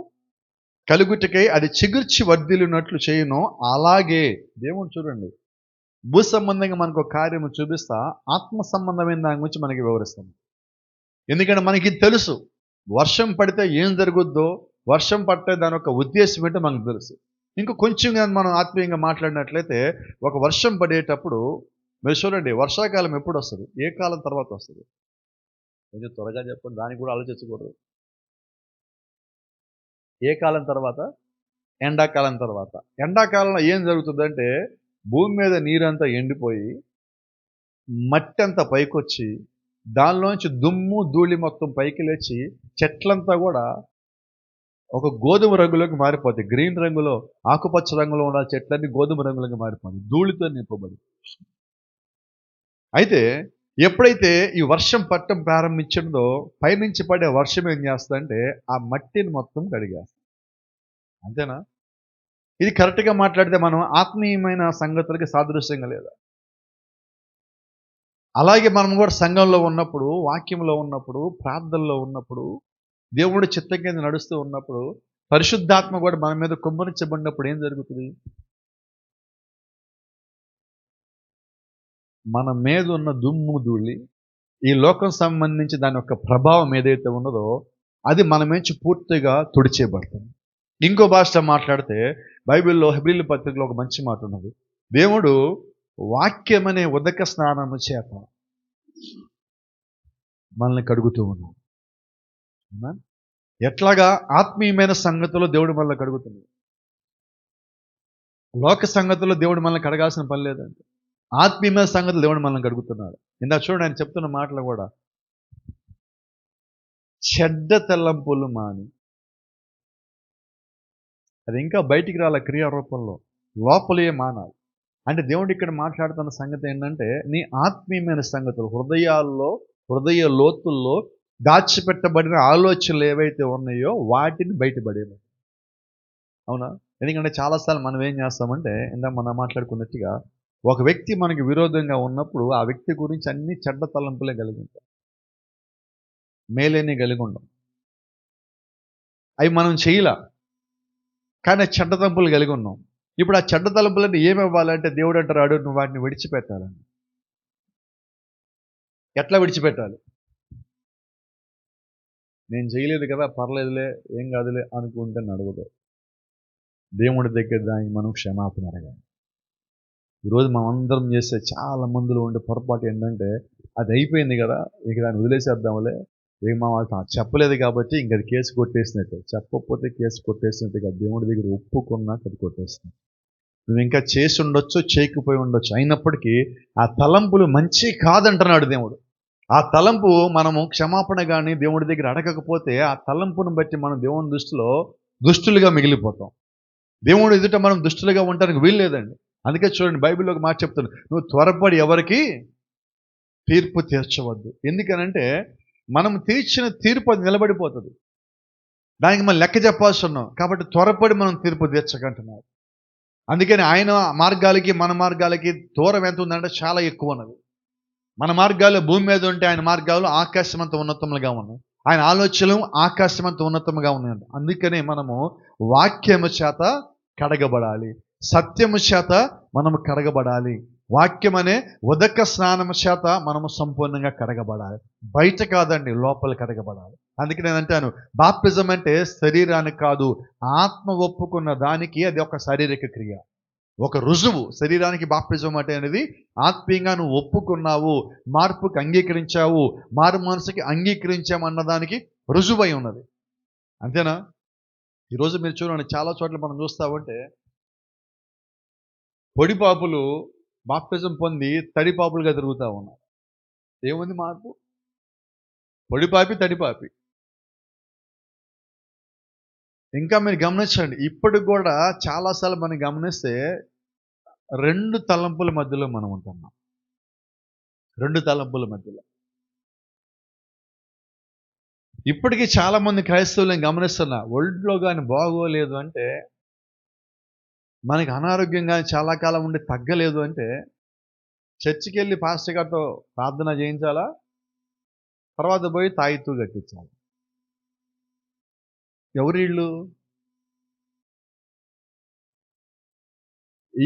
కలుగుటకై అది చిగుర్చి వర్ధిల్లునట్లు చేయును. అలాగే దేవుడు చూడండి, భూ సంబంధంగా మనకు ఒక కార్యము చూపిస్తా, ఆత్మ సంబంధమైన దాని గురించి మనకి వివరిస్తాం. ఎందుకంటే మనకి తెలుసు వర్షం పడితే ఏం జరుగుద్దో, వర్షం పడితే దాని యొక్క ఉద్దేశం ఏంటో మనకు తెలుసు. ఇంకా కొంచెం కానీ మనం ఆత్మీయంగా మాట్లాడినట్లయితే, ఒక వర్షం పడేటప్పుడు మీరు చూడండి, వర్షాకాలం ఎప్పుడు వస్తుంది, ఏ కాలం తర్వాత వస్తుంది? కొంచెం త్వరగా చెప్పండి, దానికి కూడా ఆలోచించకూడదు. ఏ కాలం తర్వాత? ఎండాకాలం తర్వాత. ఎండాకాలంలో ఏం జరుగుతుందంటే, భూమి మీద నీరంతా ఎండిపోయి మట్టి అంతా పైకొచ్చి దానిలోంచి దుమ్ము ధూళి మొత్తం పైకి లేచి చెట్లంతా కూడా ఒక గోధుమ రంగులోకి మారిపోతాయి. గ్రీన్ రంగులో, ఆకుపచ్చ రంగులో ఉన్న చెట్లన్నీ గోధుమ రంగులోకి మారిపోతాయి, ధూళితో నింపబడి. అయితే ఎప్పుడైతే ఈ వర్షం పట్టడం ప్రారంభించిందో, పైనుంచి పడే వర్షం ఏం చేస్తుందంటే ఆ మట్టిని మొత్తం కడిగేస్తుంది. అంతేనా? ఇది కరెక్ట్గా మాట్లాడితే మనం ఆత్మీయమైన సంగతులకి సాదృశ్యంగా లేదా? అలాగే మనం కూడా సంఘంలో ఉన్నప్పుడు, వాక్యంలో ఉన్నప్పుడు, ప్రార్థనలో ఉన్నప్పుడు, దేవుడి చిత్తం కింద నడుస్తూ ఉన్నప్పుడు, పరిశుద్ధాత్మ కూడా మన మీద కుమ్మరించబడినప్పుడు ఏం జరుగుతుంది? మన మీద ఉన్న దుమ్ము ధూళి, ఈ లోకం సంబంధించి దాని యొక్క ప్రభావం ఏదైతే ఉన్నదో అది మన నుంచి పూర్తిగా తుడిచేయబడుతుంది. ఇంకో భాష మాట్లాడితే బైబిల్లో హెబ్రీయుల పత్రికలో ఒక మంచి మాట ఉన్నది. దేవుడు వాక్యమనే ఉదక స్నానము చేత మనల్ని కడుగుతూ ఉన్నాడు. ఎట్లాగా? ఆత్మీయమైన సంగతుల్లో దేవుడు మనల్ని కడుగుతున్నాడు. లోక సంగతుల్లో దేవుడు మనల్ని కడగాల్సిన పని లేదండి. ఆత్మీయమైన సంగతులు దేవుడు మనల్ని కడుగుతున్నాడు. ఇందాక చూడండి, ఆయన చెప్తున్న మాటలు కూడా, చెడ్డ తలంపులు మాని. అది ఇంకా బయటికి రాలే క్రియారూపంలో, లోపలే మానాలి. అంటే దేవుడు ఇక్కడ మాట్లాడుతున్న సంగతి ఏంటంటే, నీ ఆత్మీయమైన సంగతులు, హృదయ లోతుల్లో దాచిపెట్టబడిన ఆలోచనలు ఏవైతే ఉన్నాయో వాటిని బయటపడేది. అవునా? ఎందుకంటే చాలాసార్లు మనం ఏం చేస్తామంటే, ఇందాక మనం మాట్లాడుకున్నట్టుగా, ఒక వ్యక్తి మనకి విరోధంగా ఉన్నప్పుడు ఆ వ్యక్తి గురించి అన్ని చెడ్డ తలంపులే కలిగి ఉంటాం, మేలేని కలిగి ఉండం. అవి మనం చేయలా, కానీ చెడ్డ తలంపులు కలిగి ఉన్నాం. ఇప్పుడు ఆ చెడ్డ తలంపులన్నీ ఏమి ఇవ్వాలంటే దేవుడు అంటారు, నువ్వు వాటిని విడిచిపెట్టాలని. ఎట్లా విడిచిపెట్టాలి? నేను చేయలేదు కదా, పర్లేదులే, ఏం కాదులే అనుకుంటే నడవదు. దేవుడి దగ్గర దానికి మనం క్షమాపణ అడగాలి. ఈరోజు మనం అందరం చేసే చాలా మందిలో ఉండే పొరపాటు ఏంటంటే, అది అయిపోయింది కదా, ఇక దాన్ని వదిలేసేద్దాంలే, ఇక మా వాళ్ళు చెప్పలేదు కాబట్టి ఇంక అది కేసు కొట్టేసినట్టే. చెప్పకపోతే కేసు కొట్టేసినట్టుగా దేవుడి దగ్గర ఒప్పుకున్నాక అది కొట్టేస్తుంది. నువ్వు ఇంకా చేసి ఉండొచ్చు, చేయకపోయి ఉండొచ్చు, అయినప్పటికీ ఆ తలంపులు మంచి కాదంటున్నాడు దేవుడు. ఆ తలంపు మనము క్షమాపణ కానీ దేవుడి దగ్గర అడగకపోతే ఆ తలంపును బట్టి మనం దేవుని దృష్టిలో దుష్టులుగా మిగిలిపోతాం. దేవుడు ఎదుట మనం దుష్టులుగా ఉండడానికి వీలు లేదండి. అందుకే చూడండి, బైబిల్లో ఒక మాట చెప్తాను, నువ్వు త్వరపడి ఎవరికి తీర్పు తీర్చవద్దు. ఎందుకనంటే మనం తీర్చిన తీర్పు అది నిలబడిపోతుంది, దానికి మనం లెక్క చెప్పాల్సి ఉన్నాం. కాబట్టి త్వరపడి మనం తీర్పు తీర్చకంటున్నారు. అందుకని ఆయన మార్గాలకి మన మార్గాలకి దూరం ఎంత ఉందంటే చాలా ఎక్కువ ఉన్నది. మన మార్గాలు భూమి మీద ఉంటే ఆయన మార్గాలు ఆకాశమంత ఉన్నతములుగా ఉన్నాయి, ఆయన ఆలోచనలు ఆకాశమంత ఉన్నతముగా ఉన్నాయండి. అందుకనే మనము వాక్యము చేత కడగబడాలి, సత్యము చేత మనము కడగబడాలి. వాక్యం అనే ఉదక స్నానము చేత మనము సంపూర్ణంగా కడగబడాలి. బయట కాదండి, లోపల కడగబడాలి. అందుకే నేను అంటాను, బాప్టిజం అంటే శరీరానికి కాదు, ఆత్మ ఒప్పుకున్న దానికి అది ఒక శారీరక క్రియ, ఒక రుజువు. శరీరానికి బాప్టిజం అంటే అనేది ఆత్మీయంగా నువ్వు ఒప్పుకున్నావు, మార్పుకి అంగీకరించావు, మారు మనసుకి అంగీకరించాము అన్నదానికి రుజువై ఉన్నది. అంతేనా? ఈరోజు మీరు చూడండి, చాలా చోట్ల మనం చూస్తామంటే పొడిపాపులు బాప్టిజం పొంది తడిపాపులుగా తిరుగుతూ ఉన్నారు. ఏముంది మార్పు? పొడిపాపి, తడిపాపి. ఇంకా మీరు గమనించండి, ఇప్పటికి కూడా చాలాసార్లు మనం గమనిస్తే రెండు తలంపుల మధ్యలో మనం ఉంటున్నాం. రెండు తలంపుల మధ్యలో ఇప్పటికీ చాలా మంది క్రైస్తవులను గమనిస్తున్నా, ఒంట్లో కానీ బాగోలేదు అంటే, మనకి అనారోగ్యం కానీ చాలా కాలం ఉండి తగ్గలేదు అంటే, చర్చికి వెళ్ళి పాస్టర్ గారితో ప్రార్థన చేయించాలా, తర్వాత పోయి తాయితూ కట్టించాలి. ఎవరు వీళ్ళు?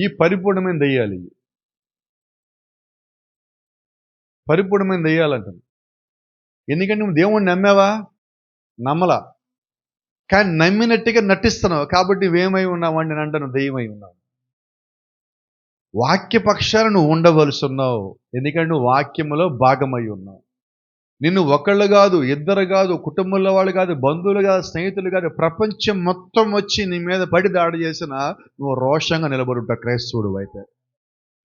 ఈ పరిపూర్ణమైన దెయ్యాలు ఇవి. పరిపూర్ణమైన దెయ్యాలంటాను. ఎందుకంటే నువ్వు దేవుణ్ణి నమ్మావా? నమ్మలా. కానీ నమ్మినట్టుగా నటిస్తున్నావు. కాబట్టి నువ్వేమై ఉన్నావు అని నేను అంటాను, దెయ్యమై ఉన్నావు. వాక్యపక్షాన నువ్వు ఉండవలసున్నావు. ఎందుకంటే నువ్వు వాక్యములో భాగమై ఉన్నావు. నిన్ను ఒకళ్ళు కాదు, ఇద్దరు కాదు, కుటుంబంలో వాళ్ళు కాదు, బంధువులు కాదు, స్నేహితులు కాదు, ప్రపంచం మొత్తం వచ్చి నీ మీద పడి దాడి చేసినా నువ్వు రోషంగా నిలబడి ఉంటావు క్రైస్తవుడు అయితే.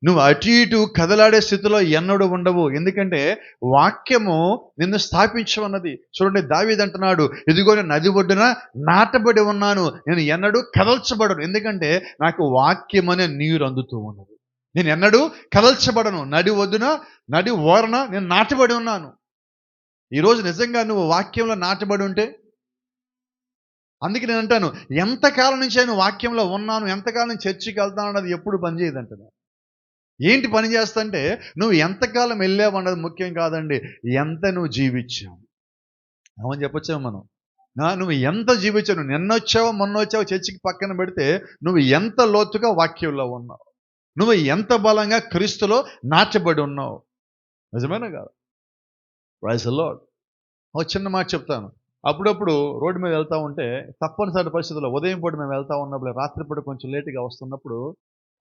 నువ్వు అటు ఇటు కదలాడే స్థితిలో ఎన్నడూ ఉండవు. ఎందుకంటే వాక్యము నిన్ను స్థాపించమన్నది. చూడండి, దావీదు అంటున్నాడు, ఇదిగో నేను నది ఒడ్డున నాటబడి ఉన్నాను, నేను ఎన్నడూ కదల్చబడను. ఎందుకంటే నాకు వాక్యం అనే నీరు అందుతూ ఉన్నది. నేను ఎన్నడూ కదల్చబడను. నది ఒడ్డున, నది ఓరన నేను నాటబడి ఉన్నాను. ఈరోజు నిజంగా నువ్వు వాక్యంలో నాటబడి ఉంటే, అందుకే నేను అంటాను, ఎంతకాలం నుంచి నేను వాక్యంలో ఉన్నాను, ఎంతకాలం నుంచి చర్చికి వెళ్తాను అన్నది ఎప్పుడు పనిచేయదంటాను. ఏంటి పని చేస్తంటే, నువ్వు ఎంతకాలం వెళ్ళావు అన్నది ముఖ్యం కాదండి, ఎంత నువ్వు జీవించావు. అవును చెప్పొచ్చావు మనం. నువ్వు ఎంత జీవించావు, నువ్వు నిన్నొచ్చావు మొన్న వచ్చావు చర్చికి పక్కన పెడితే, నువ్వు ఎంత లోతుగా వాక్యంలో ఉన్నావు, నువ్వు ఎంత బలంగా క్రీస్తులో నాటబడి ఉన్నావు. నిజమేనా కాదు? Praise the Lord. ఒక చిన్న మాట చెప్తాను. అప్పుడప్పుడు రోడ్డు మీద వెళ్తూ ఉంటే, తప్పనిసరి పరిస్థితుల్లో ఉదయం పూట మేము వెళ్తూ ఉన్నప్పుడు, రాత్రిపూట కొంచెం లేటుగా వస్తున్నప్పుడు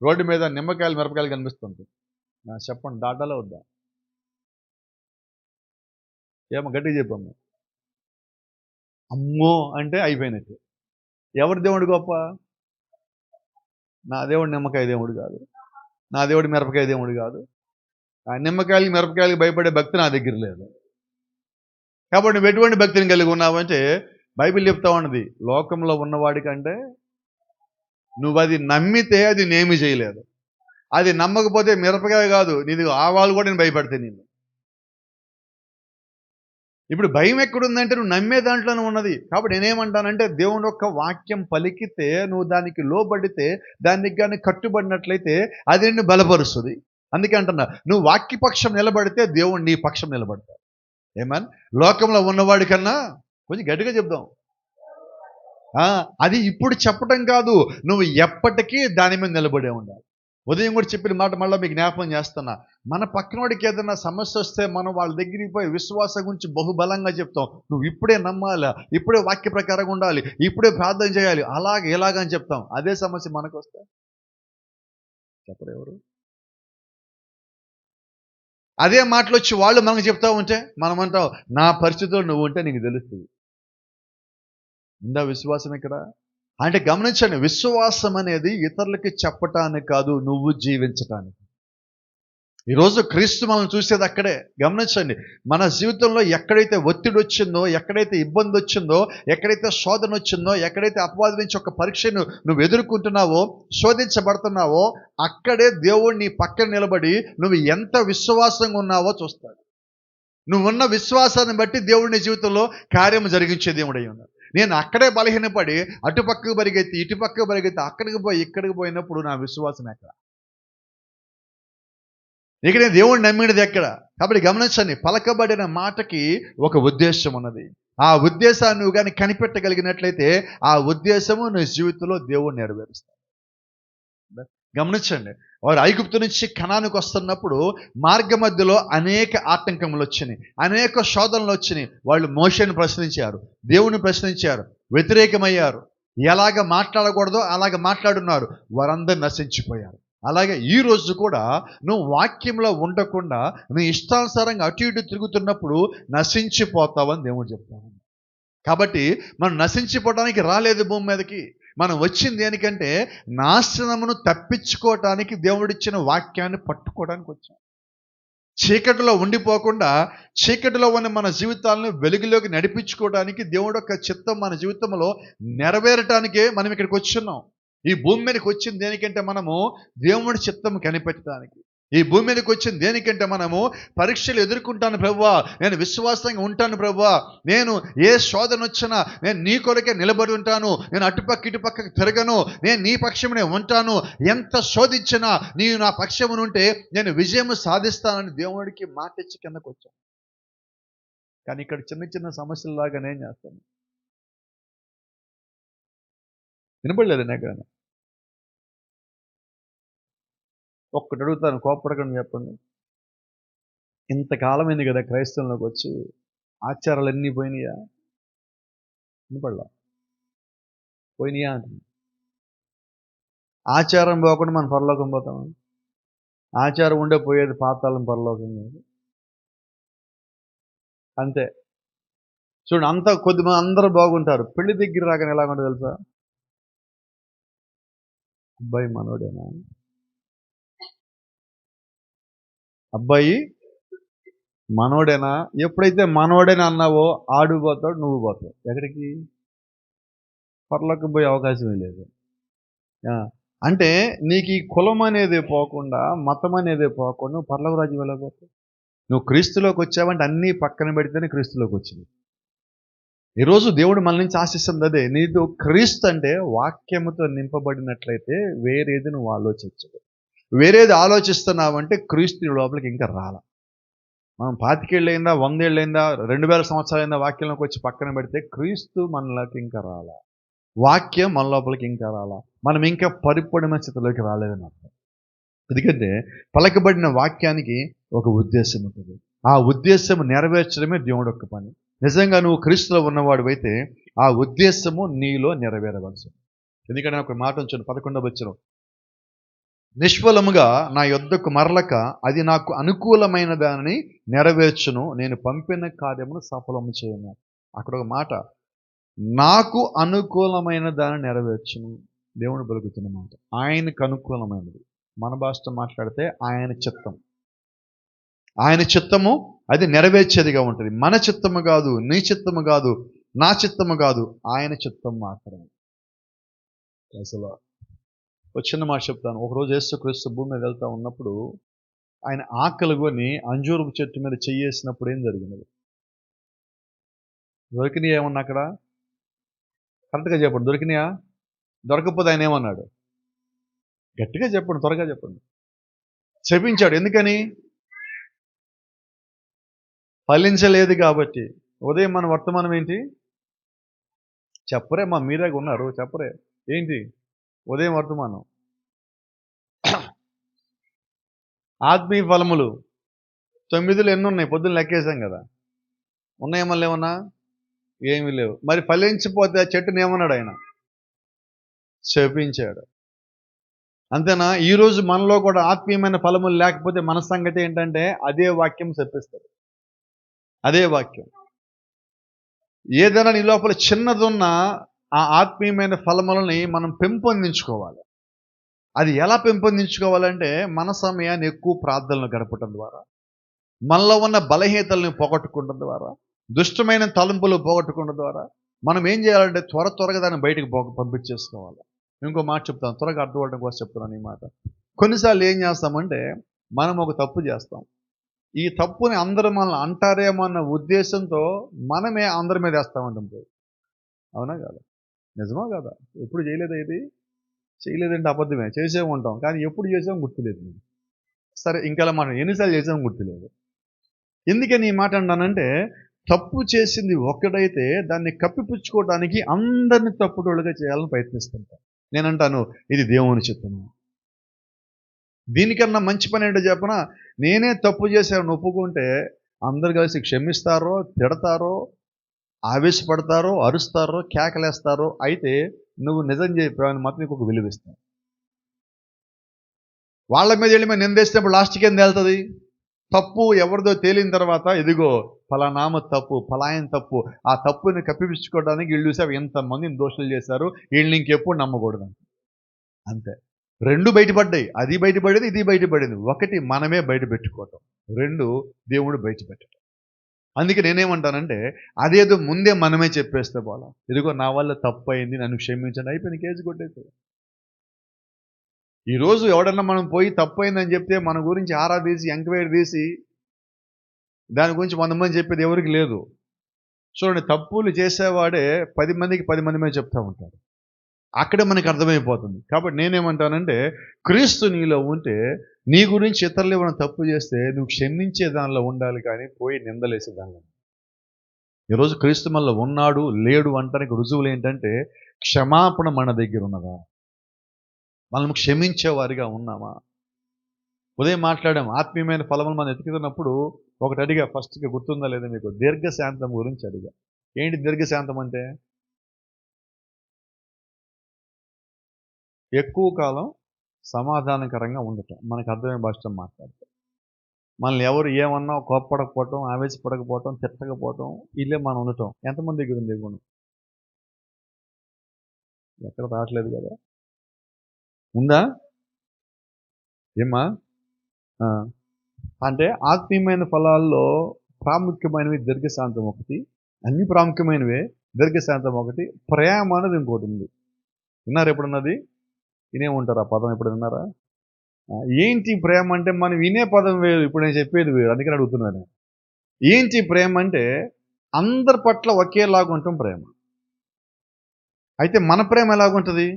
రోడ్డు మీద నిమ్మకాయలు మిరపకాయలు కనిపిస్తుంటాయి. చెప్పండి, దాటాలా వద్దా? ఏమో గట్టిగా చెప్పమ్మా. అమ్మో అంటే అయిపోయినట్టు. ఎవరి దేవుడు గొప్ప? నా దేవుడు నిమ్మకాయ దేవుడు కాదు, నా దేవుడు మిరపకాయ దేవుడు కాదు. ఆ నిమ్మకాయలకి మిరపకాయలకి భయపడే భక్తి నా దగ్గర లేదు. కాబట్టి నువ్వు ఎటువంటి భక్తిని కలిగి ఉన్నావు అంటే, బైబిల్ చెప్తా ఉన్నది, లోకంలో ఉన్నవాడికంటే నువ్వు అది నమ్మితే అది నేమి చేయలేదు, అది నమ్మకపోతే మిరపకాయ కాదు నీది ఆవాలు కూడా నేను భయపడితే నిన్ను. ఇప్పుడు భయం ఎక్కడుందంటే నువ్వు నమ్మే దాంట్లోనే ఉన్నది. కాబట్టి నేనేమంటానంటే, దేవుని యొక్క వాక్యం పలికితే నువ్వు దానికి లోబడితే, దానికి కానీ కట్టుబడినట్లయితే అది నిన్ను బలపరుస్తుంది. అందుకే అంటున్నా, నువ్వు వాక్యపక్షం నిలబడితే దేవుడు నీ పక్షం నిలబడతాడు. ఏమన్ లోకంలో ఉన్నవాడి కన్నా కొంచెం గట్టిగా చెప్దాం. అది ఇప్పుడు చెప్పటం కాదు, నువ్వు ఎప్పటికీ దాని మీద నిలబడే ఉండాలి. ఉదయం కూడా చెప్పిన మాట మళ్ళీ మీకు జ్ఞాపకం చేస్తున్నా. మన పక్కనోడికి ఏదైనా సమస్య వస్తే మనం వాళ్ళ దగ్గరికి పోయి విశ్వాసం గురించి బహుబలంగా చెప్తాం. నువ్వు ఇప్పుడే నమ్మాలా, ఇప్పుడే వాక్య ప్రకారంగా ఉండాలి, ఇప్పుడే ప్రార్థన చేయాలి, అలాగే ఇలాగని చెప్తాం. అదే సమస్య మనకు వస్తే చెప్పరు ఎవరు. అదే మాటలు వచ్చి వాళ్ళు మనకు చెప్తా ఉంటే మనం అంటాం, నా పరిస్థితిలో నువ్వు ఉంటే నీకు తెలుస్తుంది. ఉందా విశ్వాసం ఇక్కడ? అంటే గమనించండి, విశ్వాసం అనేది ఇతరులకి చెప్పటానికి కాదు, నువ్వు జీవించటానికి. ఈరోజు క్రీస్తు మనం చూసేది అక్కడే. గమనించండి, మన జీవితంలో ఎక్కడైతే ఒత్తిడి వచ్చిందో, ఎక్కడైతే ఇబ్బంది వచ్చిందో, ఎక్కడైతే శోధన వచ్చిందో, ఎక్కడైతే అపవాది నుంచి ఒక పరీక్షను నువ్వు ఎదుర్కొంటున్నావో, శోధించబడుతున్నావో, అక్కడే దేవుడు నీ పక్కన నిలబడి నువ్వు ఎంత విశ్వాసంగా ఉన్నావో చూస్తాడు. నువ్వున్న విశ్వాసాన్ని బట్టి దేవుడి నీ జీవితంలో కార్యం జరిగించే దేవుడై ఉన్నాడు. నేను అక్కడే బలహీనపడి అటుపక్కకు పరిగెత్తి ఇటుపక్కకు పరిగెత్తి అక్కడికి పోయి ఇక్కడికి పోయినప్పుడు నా విశ్వాసం ఎక్కడ? ఇక నేను దేవుడిని నమ్మినది ఎక్కడ? కాబట్టి గమనించండి, పలకబడిన మాటకి ఒక ఉద్దేశం ఉన్నది. ఆ ఉద్దేశాన్ని నువ్వు కానీ కనిపెట్టగలిగినట్లయితే ఆ ఉద్దేశము నీ జీవితంలో దేవుడు నెరవేరుస్తాడు. గమనించండి, వారు ఐగుప్తు నుంచి కనానుకు వస్తున్నప్పుడు మార్గ మధ్యలో అనేక ఆటంకములు వచ్చినాయి, అనేక శోధనలు వచ్చినాయి. వాళ్ళు మోషేని ప్రశ్నించారు, దేవుని ప్రశ్నించారు, వ్యతిరేకమయ్యారు. ఎలాగ మాట్లాడకూడదో అలాగ మాట్లాడున్నారు, వారందరూ నశించిపోయారు. అలాగే ఈ రోజు కూడా నువ్వు వాక్యంలో ఉండకుండా నీ ఇష్టానుసారంగా అటు ఇటు తిరుగుతున్నప్పుడు నశించిపోతావని దేవుడు చెప్తాను. కాబట్టి మనం నశించిపోవడానికి రాలేదు భూమి మీదకి. మనం వచ్చింది దేనికంటే నాశనమును తప్పించుకోవటానికి దేవుడిచ్చిన వాక్యాన్ని పట్టుకోవడానికి వచ్చాం. చీకటిలో ఉండిపోకుండా చీకటిలో ఉన్న మన జీవితాలను వెలుగులోకి నడిపించుకోవడానికి దేవుడు యొక్క చిత్తం మన జీవితంలో నెరవేరటానికే మనం ఇక్కడికి వచ్చున్నాం. ఈ భూమి మీదకి వచ్చింది దేనికంటే మనము దేవుడి చిత్తం కనిపెట్టడానికి. ఈ భూమి మీదకి వచ్చింది దేనికంటే మనము పరీక్షలు ఎదుర్కొంటాను ప్రభువా, నేను విశ్వాసంగా ఉంటాను ప్రభువా, నేను ఏ శోధన వచ్చినా నేను నీ కొరకే నిలబడి ఉంటాను, నేను అటుపక్క ఇటుపక్కకు తిరగను, నేను నీ పక్షమునే ఉంటాను, ఎంత శోధించినా నీవు నా పక్షమునుంటే నేను విజయం సాధిస్తానని దేవుడికి మాట ఇచ్చి కిందకు వచ్చాను. కానీ ఇక్కడ చిన్న చిన్న సమస్యలలాగా నేను చేస్తాను. వినపడలేదు ఎక్కడైనా? ఒక్కటి అడుగుతాను, కోపడకండి చెప్పండి. ఇంతకాలమైంది కదా క్రైస్తవంలోకి వచ్చి, ఆచారాలు అన్నీ పోయినాయా? వినపడలా? పోయినాయా అంటున్నా. ఆచారం పోకుండా మనం పరలోకం పోతాం. ఆచారం ఉండే పోయేది పాతాళం, పరలోకం కాదు. అంతే. చూడండి, అంతా కొద్దిమంది అందరూ బాగుంటారు, పెళ్లి దగ్గర రాగానే ఎలా ఉంటుంది తెలుసా? అబ్బాయి మనోడేనా, అబ్బాయి మనోడేనా? ఎప్పుడైతే మనోడేనా అన్నావో ఆడు పోతాడు, నువ్వు పోతావు. ఎక్కడికి? పరలోకం పోయే అవకాశమే లేదు. అంటే నీకు ఈ కులం అనేది పోకుండా, మతం అనేది పోకుండా నువ్వు పరలోక రాజ్యం వెళ్ళకపోతావు. నువ్వు క్రీస్తులోకి వచ్చావంటే అన్నీ పక్కన పెడితేనే క్రీస్తులోకి వచ్చింది. ఈరోజు దేవుడు మన నుంచి ఆశిస్తుంది అదే. నీకు క్రీస్తు అంటే వాక్యముతో నింపబడినట్లయితే వేరేది నువ్వు ఆలోచించదు. వేరేది ఆలోచిస్తున్నావంటే క్రీస్తు లోపలికి ఇంకా రాల. మనం 25 ఏళ్ళైందా, 100 ఏళ్ళైందా, 2000 సంవత్సరాలైందా వాక్యంలోకి వచ్చి పక్కన పెడితే క్రీస్తు మనలోకి ఇంకా రాల. వాక్యం మన లోపలికి ఇంకా రాల. మనం ఇంకా పరిపూర్ణమైన స్థితిలోకి రాలేదని అర్థం. ఎందుకంటే పలకబడిన వాక్యానికి ఒక ఉద్దేశం ఉంటుంది. ఆ ఉద్దేశం నెరవేర్చడమే దేవుడి యొక్క పని. నిజంగా నువ్వు క్రీస్తులో ఉన్నవాడు అయితే ఆ ఉద్దేశము నీలో నెరవేరవలసి. ఎందుకంటే ఒక మాట ఉంచండి, 11వ వచనం, నిష్ఫలముగా నా యొద్దకు మరలక అది నాకు అనుకూలమైన దానిని నెరవేర్చును, నేను పంపిన కార్యమును సఫలము చేయను. అక్కడ ఒక మాట, నాకు అనుకూలమైన దాన్ని నెరవేర్చును. దేవుడు పలుకుతున్న మాట ఆయనకు అనుకూలమైనది. మన భాషతో మాట్లాడితే ఆయన చిత్తం. ఆయన చిత్తము అది నెరవేర్చేదిగా ఉంటుంది. మన చిత్తము కాదు, నీ చిత్తము కాదు, నా చిత్తము కాదు, ఆయన చిత్తం మాత్రమే. అసలు ఒక చిన్న మాట చెప్తాను. ఒకరోజు యేసుక్రీస్తు భూమి మీద వెళ్తా ఉన్నప్పుడు ఆయన ఆకలి కొని అంజూరపు చెట్టు మీద చెయ్యేసినప్పుడు ఏం జరిగినది? దొరికినాయి ఏమన్నా అక్కడ? కరెక్ట్గా చెప్పండి, దొరికినాయా? దొరకపోతే ఆయన ఏమన్నాడు? గట్టిగా చెప్పండి, త్వరగా చెప్పండి. శపించాడు. ఎందుకని? ఫలించలేదు కాబట్టి. ఉదయం మన వర్తమానం ఏంటి? చెప్పరే, మా మీరే ఉన్నారు, చెప్పరే ఏంటి ఉదయం వర్తమానం? ఆత్మీయ ఫలములు 9 ఎన్ని ఉన్నాయి? పొద్దున్న లెక్కేసాం కదా. ఉన్నాయేమో లేవన్నా? ఏమీ లేవు. మరి ఫలించిపోతే ఆ చెట్టుని ఏమన్నాడు ఆయన? శపించాడు. అంతేనా? ఈరోజు మనలో కూడా ఆత్మీయమైన ఫలములు లేకపోతే మన సంగతి ఏంటంటే అదే వాక్యం శపిస్తారు. అదే వాక్యం. ఏదైనా నీ లోపల చిన్నదున్న ఆ ఆత్మీయమైన ఫలములని మనం పెంపొందించుకోవాలి. అది ఎలా పెంపొందించుకోవాలంటే మన సమయాన్ని ఎక్కువ ప్రార్థనలు గడపటం ద్వారా, మనలో ఉన్న బలహీనతలను పోగొట్టుకోవడం ద్వారా, దుష్టమైన తలంపులు పోగొట్టుకోవడం ద్వారా మనం ఏం చేయాలంటే త్వరగా దాన్ని బయటకు పంపించేసుకోవాలి. ఇంకో మాట చెప్తాను, త్వరగా అర్థం కోసం చెప్తున్నాను ఈ మాట. కొన్నిసార్లు ఏం చేస్తామంటే మనం ఒక తప్పు చేస్తాం. ఈ తప్పుని అందరూ మనల్ని అంటారేమో అన్న ఉద్దేశంతో మనమే అందరి మీద వేస్తామంటాం. అవునా కాదా? నిజమా కాదా? ఎప్పుడు చేయలేదా ఇది? చేయలేదంటే అబద్ధమే. చేసే ఉంటాం, కానీ ఎప్పుడు చేసాం గుర్తులేదు. సరే, ఇంకెలా మాట, ఎన్నిసార్లు చేసాం గుర్తులేదు. ఎందుకని ఈ మాట అన్నానంటే తప్పు చేసింది ఒక్కడైతే దాన్ని కప్పిపుచ్చుకోవడానికి అందరినీ తప్పుడోళ్ళుగా చేయాలని ప్రయత్నిస్తుంటాం. నేనంటాను ఇది దేవుని చిత్తము. దీనికన్నా మంచి పని ఏంటో చెప్పనా? నేనే తప్పు చేశాను ఒప్పుకుంటే అందరు కలిసి క్షమిస్తారో, తిడతారో, ఆవేశపడతారో, అరుస్తారో, కేకలేస్తారో, అయితే నువ్వు నిజం చెప్పావని మాత్రం నీకు ఒక విలువిస్తావు. వాళ్ళ మీద వెళ్ళి మేము నిందేసినప్పుడు లాస్ట్కి ఏం తేలుతుంది? తప్పు ఎవరిదో తేలిన తర్వాత ఇదిగో ఫలానామ తప్పు, ఫలాయన తప్పు, ఆ తప్పుని కప్పిపుచ్చుకోవడానికి వీళ్ళు చూసావు ఎంతమందిని దోషులు చేశారు, వీళ్ళని ఇంకెప్పుడు నమ్మకూడదు. అంతే. రెండు బయటపడ్డాయి. అది బయటపడేది, ఇది బయటపడేది. ఒకటి మనమే బయట పెట్టుకోవటం, రెండు దేవుడు బయట పెట్టడం. అందుకే నేనేమంటానంటే అదేదో ముందే మనమే చెప్పేస్తే పోలా, ఇదిగో నా వల్ల తప్పు అయింది, నన్ను క్షమించండి, అయిపోయింది, కేసు కొట్టేసి. ఈరోజు ఎవడన్నా మనం పోయి తప్పు అయిందని చెప్తే మన గురించి ఆరా తీసి ఎంక్వైరీ తీసి దాని గురించి 100 మంది చెప్పేది ఎవరికి లేదు. చూడండి, తప్పులు చేసేవాడే 10 మందికి 10 మంది మీద చెప్తూ ఉంటాడు. అక్కడే మనకి అర్థమైపోతుంది. కాబట్టి నేనేమంటానంటే క్రీస్తు నీలో ఉంటే నీ గురించి ఇతరులు ఏమైనా తప్పు చేస్తే నువ్వు క్షమించే దానిలో ఉండాలి, కానీ పోయి నిందలేసే దానిలో. ఈరోజు క్రీస్తు మనలో ఉన్నాడు లేడు అంటానికి రుజువులు ఏంటంటే క్షమాపణ మన దగ్గర ఉన్నదా, మనం క్షమించేవారిగా ఉన్నామా? ఉదయం మాట్లాడాం, ఆత్మీయమైన ఫలములు మనం ఎతుకుతున్నప్పుడు ఒకటి అడిగా, ఫస్ట్గా గుర్తుందా లేదా మీకు, దీర్ఘశాంతం గురించి అడిగా. ఏంటి దీర్ఘశాంతం అంటే? ఎక్కువ కాలం సమాధానకరంగా ఉండటం. మనకు అర్థమయ్యే భాషలో మాట్లాడటం. మనల్ని ఎవరు ఏమన్నా కోప్పడకపోవటం, ఆవేశపడకపోవటం, తిట్టకపోవటం, ఇల్లే మనం ఉండటం. ఎంతమంది దగ్గర ఉంది ఈ గుణం? ఎక్కడ రావట్లేదు కదా. ఉందా ఏమ్మా? అంటే ఆత్మీయమైన ఫలాల్లో ప్రాముఖ్యమైనవి దీర్ఘశాంతం ఒకటి, అన్ని ప్రాముఖ్యమైనవే. దీర్ఘశాంతం ఒకటి, ప్రేమ అనేది ఇంకోటి ఉంది. విన్నారు ఎప్పుడున్నది? వినే ఉంటారు ఆ పదం, ఎప్పుడు విన్నారా? ఏంటి ప్రేమ అంటే మనం వినే పదం వేరు, ఇప్పుడు నేను చెప్పేది వేరు, అందుకని అడుగుతున్నాను. ఏంటి ప్రేమ అంటే అందరి పట్ల ఒకేలాగా ఉంటాం ప్రేమ. అయితే మన ప్రేమ ఎలాగుంటుంది?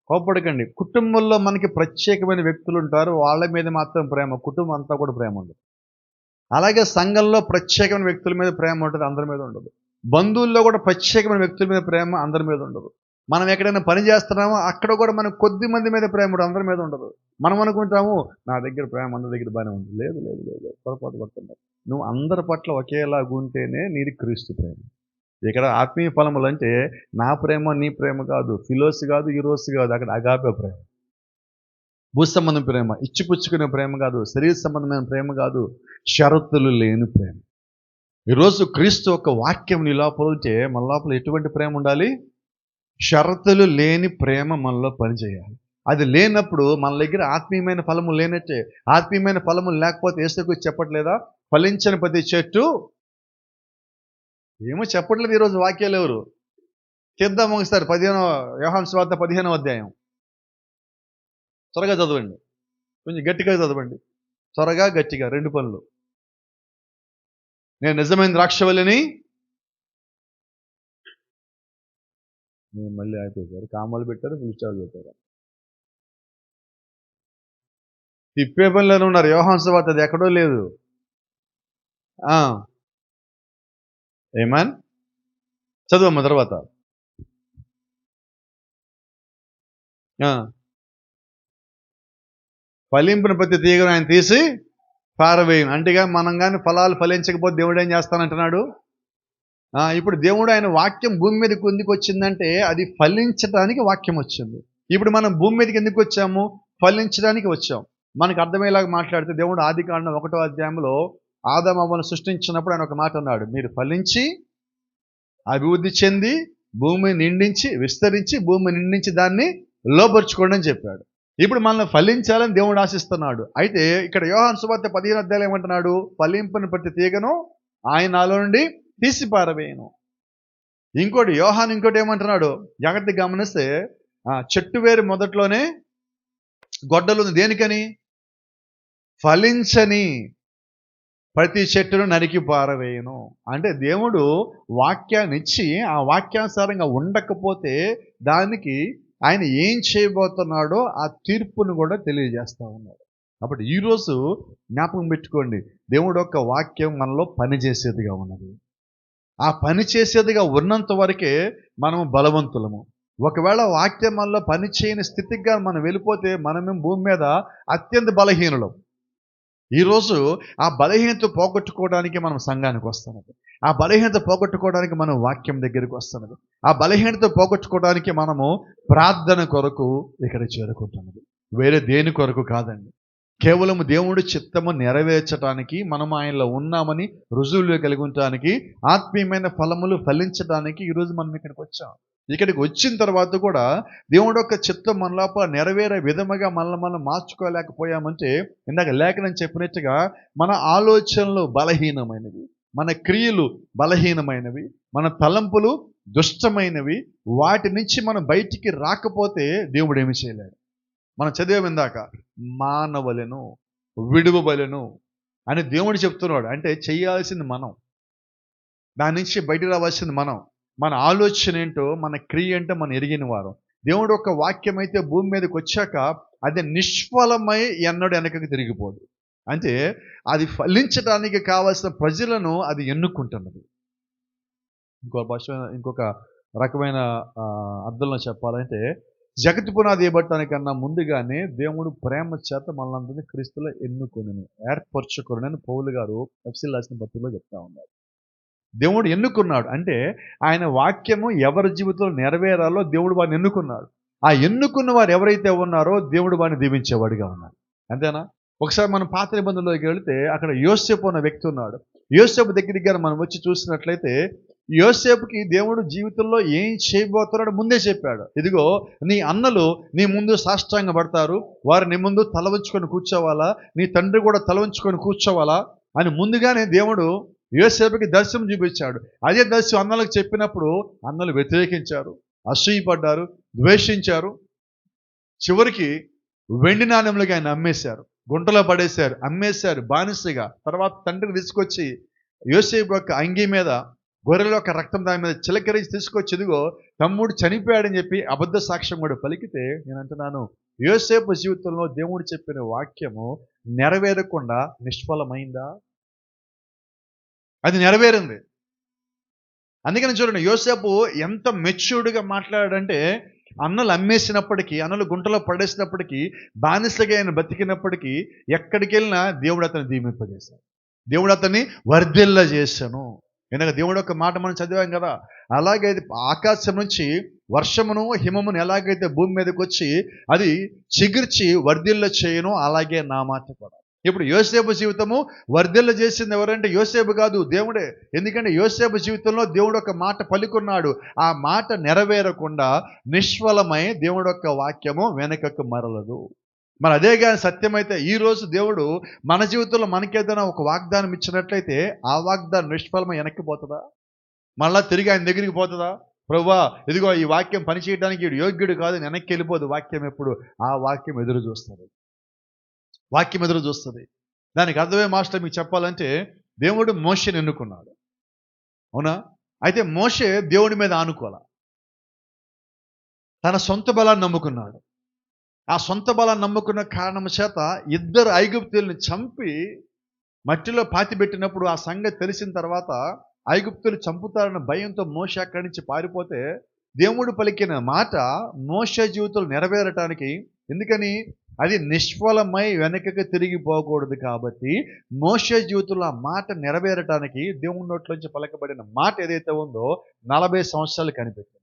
కోపడకండి. కుటుంబంలో మనకి ప్రత్యేకమైన వ్యక్తులు ఉంటారు, వాళ్ళ మీద మాత్రం ప్రేమ, కుటుంబం అంతా కూడా ప్రేమ ఉండదు. అలాగే సంఘంలో ప్రత్యేకమైన వ్యక్తుల మీద ప్రేమ ఉంటుంది, అందరి మీద ఉండదు. బంధువుల్లో కూడా ప్రత్యేకమైన వ్యక్తుల మీద ప్రేమ అందరి మీద ఉండదు. మనం ఎక్కడైనా పని చేస్తున్నామో అక్కడ కూడా మనకు కొద్ది మంది మీద ప్రేమ ఉంటుంది, అందరి మీద ఉండదు. మనం అనుకుంటాము నా దగ్గర ప్రేమ అందరి దగ్గర బాగానే ఉంది. లేదు లేదు లేదు, పొరపాటు పడుతున్నావు. నువ్వు అందరి పట్ల ఒకేలాగా ఉంటేనే నీది క్రీస్తు ప్రేమ. ఇక్కడ ఆత్మీయ ఫలములు అంటే నా ప్రేమ నీ ప్రేమ కాదు, ఫిలోస్ కాదు, ఈరోస్ కాదు, అక్కడ అగాపే ప్రేమ. భూ సంబంధం ప్రేమ, ఇచ్చిపుచ్చుకునే ప్రేమ కాదు, శరీర సంబంధమైన ప్రేమ కాదు, షరతులు లేని ప్రేమ. ఈరోజు క్రీస్తు ఒక వాక్యం నీ లోపల ఉంటే మన లోపల ఎటువంటి ప్రేమ ఉండాలి? షరతులు లేని ప్రేమ మనలో పనిచేయాలి. అది లేనప్పుడు మన దగ్గర ఆత్మీయమైన ఫలము లేనట్టే. ఆత్మీయమైన ఫలములు లేకపోతే యేసుక్రీస్తు చెప్పట్లేదా, ఫలించని ప్రతి చెట్టు, ఏమో చెప్పట్లేదు ఈరోజు వాక్యాలు ఎవరు. తీద్దాం ఒకసారి 15 యోహాను సువార్త 15వ అధ్యాయం. త్వరగా చదవండి, కొంచెం గట్టిగా చదవండి, త్వరగా గట్టిగా, 2 పనులు. నేను నిజమైన ద్రాక్షవల్లిని, నేను మళ్ళీ అయిపోయారు, కామాలు పెట్టారు, పులిచాలు పెట్టారు, తిప్పే పనిలోనే ఉన్నారు. యోహాను సువార్త అది ఎక్కడో లేదు. ఏమన్ చదువమ్మ తర్వాత. ఫలింపుని ప్రతి తీగను ఆయన తీసి పారవేయను. అంటేగా మనం కానీ ఫలాలు ఫలించకపోతే దేవుడు ఏం చేస్తానంటున్నాడు? ఇప్పుడు దేవుడు ఆయన వాక్యం భూమి మీదకి ఎందుకు వచ్చిందంటే అది ఫలించడానికి వాక్యం వచ్చింది. ఇప్పుడు మనం భూమి మీదకి ఎందుకు వచ్చాము? ఫలించడానికి వచ్చాం. మనకు అర్థమయ్యేలాగా మాట్లాడితే దేవుడు ఆదికాండం 1వ అధ్యాయంలో ఆదాము అవ్వను సృష్టించినప్పుడు ఆయన ఒక మాట అన్నాడు, మీరు ఫలించి అభివృద్ధి చెంది భూమిని నిండించి విస్తరించి భూమిని నిండించి దాన్ని లోపరుచుకోండి అని చెప్పాడు. ఇప్పుడు మనల్ని ఫలించాలని దేవుడు ఆశిస్తున్నాడు. అయితే ఇక్కడ యోహాను సువార్త 15వ అధ్యాయం ఏమంటున్నాడు? ఫలింపుని ప్రతి తీగను ఆయన నాలో నుండి తీసి పారవేయను. ఇంకోటి యోహాను ఇంకోటి ఏమంటున్నాడు జాగ్రత్తగా గమనిస్తే, చెట్టు వేరు మొదట్లోనే గొడ్డలు ఉంది. దేనికని? ఫలించని ప్రతి చెట్టును నరికి పారవేయను. అంటే దేవుడు వాక్యాన్ని ఇచ్చి ఆ వాక్యానుసారంగా ఉండకపోతే దానికి ఆయన ఏం చేయబోతున్నాడో ఆ తీర్పును కూడా తెలియజేస్తూ ఉన్నాడు. కాబట్టి ఈరోజు జ్ఞాపకం పెట్టుకోండి, దేవుడు యొక్క వాక్యం మనలో పనిచేసేదిగా ఉన్నది. ఆ పని చేసేదిగా ఉన్నంత వరకే మనము బలవంతులము. ఒకవేళ వాక్యం మనలో పని చేయని స్థితిగా మనం వెళ్ళిపోతే మనమేం భూమి మీద అత్యంత బలహీనులం. ఈరోజు ఆ బలహీనత పోగొట్టుకోవడానికి మనం సంఘానికి వస్తున్నది. ఆ బలహీనత పోగొట్టుకోవడానికి మనం వాక్యం దగ్గరికి వస్తున్నది. ఆ బలహీనత పోగొట్టుకోవడానికి మనము ప్రార్థన కొరకు ఇక్కడ చేరుకుంటున్నది. వేరే దేని కొరకు కాదండి. కేవలం దేవుడి చిత్తము నెరవేర్చడానికి, మనం ఆయనలో ఉన్నామని రుజువులు కలిగి ఉండటానికి, ఆత్మీయమైన ఫలములు ఫలించడానికి ఈరోజు మనం ఇక్కడికి వచ్చాం. ఇక్కడికి వచ్చిన తర్వాత కూడా దేవుడు యొక్క చిత్తం మన లోపల నెరవేరే విధముగా మనల్ని మనం మార్చుకోలేకపోయామంటే, ఇందాక లేఖనం చెప్పినట్టుగా మన ఆలోచనలు బలహీనమైనవి, మన క్రియలు బలహీనమైనవి, మన తలంపులు దుష్టమైనవి. వాటి నుంచి మనం బయటికి రాకపోతే దేవుడు ఏమి చేయలేడు. మనం చదివాం ఇందాక, మానవలను విడువబలను అని దేవుడు చెప్తున్నాడు. అంటే చేయాల్సింది మనం, దాని నుంచి బయటికి రావాల్సింది మనం. మన ఆలోచన ఏంటో, మన క్రియ ఏంటో మనం ఎరిగిన వారు. దేవుడు ఒక వాక్యం అయితే భూమి మీదకి వచ్చాక అది నిష్ఫలమై ఎన్నడూ వెనకకి తిరిగిపోదు. అంటే అది ఫలించడానికి కావాల్సిన ప్రజలను అది ఎన్నుకుంటున్నది. ఇంకొక రకమైన అర్థంలో చెప్పాలంటే, జగతి పునాది వేయబడటానికన్నా ముందుగానే దేవుడు ప్రేమ చేత మనల్ని క్రీస్తులో ఎన్నుకొనెను, ఏర్పరచుకొనెను పౌలు గారు ఎఫెసీయులకు రాసిన పత్రికలో చెప్తా ఉన్నారు. దేవుడు ఎన్నుకున్నాడు అంటే ఆయన వాక్యము ఎవరి జీవితంలో నెరవేరాలో దేవుడు వారిని ఎన్నుకున్నాడు. ఆ ఎన్నుకున్న వారు ఎవరైతే ఉన్నారో దేవుడు వారిని దీవించేవాడిగా ఉన్నాడు. అంతేనా? ఒకసారి మనం పాత నిబంధనలోకి వెళితే అక్కడ యోసేపు అన్న వ్యక్తి ఉన్నాడు. యోసేపు దగ్గరికి గాని మనం వచ్చి చూసినట్లయితే యోసేపుకి దేవుడు జీవితంలో ఏం చేయబోతున్నాడో ముందే చెప్పాడు. ఇదిగో నీ అన్నలు నీ ముందు సాష్టాంగ పడతారు, వారు నీ ముందు తల వంచుకొని కూర్చోవాలా, నీ తండ్రి కూడా తల వంచుకొని కూర్చోవాలా అని ముందుగానే దేవుడు యోసేపుకి దర్శనం చూపించాడు. అదే దర్శనం అన్నలకు చెప్పినప్పుడు అన్నలు వ్యతిరేకించారు, అసూయపడ్డారు, ద్వేషించారు. చివరికి వెండి నాణ్యములకి ఆయన అమ్మేశారు, గుంటలో పడేశారు, అమ్మేశారు బానిసగా. తర్వాత తండ్రిని తీసుకొచ్చి యోసేపు యొక్క అంగీ మీద గొర్రెల యొక్క రక్తం దాని మీద చిలకరించి తీసుకొచ్చి ఇదిగో తమ్ముడు చనిపోయాడని చెప్పి అబద్ధ సాక్ష్యం కూడా పలికితే నేను అంటున్నాను, యోసేపు జీవితంలో దేవుడు చెప్పిన వాక్యము నెరవేరకుండా నిష్ఫలమైందా? అది నెరవేరింది. అందుకని చూడండి, యోసేపు ఎంత మెచ్యూర్డ్గా మాట్లాడాడంటే అన్నలు అమ్మేసినప్పటికీ, అన్నలు గుంటలో పడేసినప్పటికీ, బానిసగా ఆయన బతికినప్పటికీ ఎక్కడికి వెళ్ళినా దేవుడు అతన్ని దీవింపజేశాడు, దేవుడు అతన్ని వర్ధిల్ల చేశాను. ఎందుకంటే దేవుడు ఒక మాట మనం చదివాం కదా, అలాగే ఆకాశం నుంచి వర్షమును హిమమును ఎలాగైతే భూమి మీదకి వచ్చి అది చిగిర్చి వర్ధిల్ల చేయను, అలాగే నా మాట కూడా. ఇప్పుడు యోసేపు జీవితము వర్ధిల్ల చేసింది ఎవరంటే యోసేపు కాదు, దేవుడే. ఎందుకంటే యోసేపు జీవితంలో దేవుడు ఒక మాట పలుకున్నాడు, ఆ మాట నెరవేరకుండా నిష్ఫలమై దేవుడు యొక్క వాక్యము వెనకకు మరలదు. మరి అదే కానీ సత్యమైతే ఈరోజు దేవుడు మన జీవితంలో మనకేదైనా ఒక వాగ్దానం ఇచ్చినట్లయితే ఆ వాగ్దానం నిష్ఫలమై వెనక్కిపోతుందా? మళ్ళా తిరిగి ఆయన దగ్గరికి పోతుందా? ప్రభువా ఇదిగో ఈ వాక్యం పనిచేయడానికి వీడు యోగ్యుడు కాదు, వెనక్కి వెళ్ళిపోదు. వాక్యం ఎప్పుడు ఆ వాక్యం ఎదురు చూస్తుంది, వాక్యం ఎదురు చూస్తుంది. దానికి అర్థమే మాస్టర్ మీకు చెప్పాలంటే దేవుడు మోషేని ఎన్నుకున్నాడు, అవునా? అయితే మోషే దేవుడి మీద ఆనుకోల, తన సొంత బలాన్ని నమ్ముకున్నాడు. ఆ సొంత బలాన్ని నమ్ముకున్న కారణం చేత ఇద్దరు ఐగుప్తుల్ని చంపి మట్టిలో పాతిపెట్టినప్పుడు ఆ సంగతి తెలిసిన తర్వాత ఐగుప్తులు చంపుతారన్న భయంతో మోషే అక్కడి నుంచి పారిపోతే దేవుడు పలికిన మాట మోషే జీవితంలో నెరవేరటానికి, ఎందుకని అది నిష్ఫలమై వెనకకి తిరిగిపోకూడదు కాబట్టి మోషే జీవితంలో ఆ మాట నెరవేరటానికి దేవుడి నోట్లోంచి పలకబడిన మాట ఏదైతే ఉందో 40 సంవత్సరాలు కనిపెట్టింది.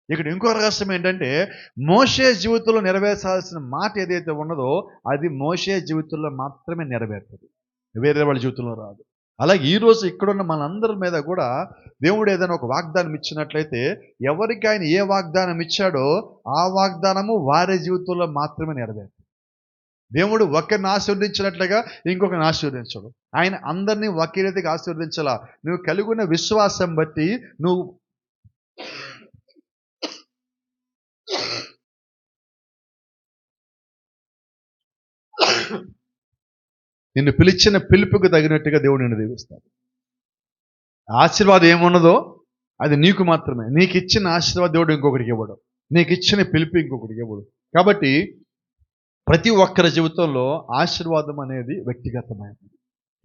ఇక్కడ ఇంకో రహస్యం ఏంటంటే మోషే జీవితంలో నెరవేర్చాల్సిన మాట ఏదైతే ఉన్నదో అది మోషే జీవితంలో మాత్రమే నెరవేరుతుంది, వేరే వాళ్ళ జీవితంలో రాదు. అలాగే ఈరోజు ఇక్కడున్న మనందరి మీద కూడా దేవుడు ఏదైనా ఒక వాగ్దానం ఇచ్చినట్లయితే ఎవరికి ఆయన ఏ వాగ్దానం ఇచ్చాడో ఆ వాగ్దానము వారి జీవితంలో మాత్రమే నెరవేరుతుంది. దేవుడు ఒకరిని ఆశీర్వదించినట్లుగా ఇంకొకరిని ఆశీర్వదించడు. ఆయన అందరినీ ఒకే రీతిగా ఆశీర్వదించాలా. నువ్వు కలిగి ఉన్న విశ్వాసం బట్టి నువ్వు నిన్ను పిలిచిన పిలుపుకు తగినట్టుగా దేవుడు నిన్ను దీవిస్తాడు. ఆశీర్వాదం ఏమున్నదో అది నీకు మాత్రమే. నీకు ఇచ్చిన ఆశీర్వాదం దేవుడు ఇంకొకటికి ఇవ్వడు, నీకు ఇచ్చిన పిలుపు ఇంకొకటికి ఇవ్వడు. కాబట్టి ప్రతి ఒక్కరి జీవితంలో ఆశీర్వాదం అనేది వ్యక్తిగతమైనది.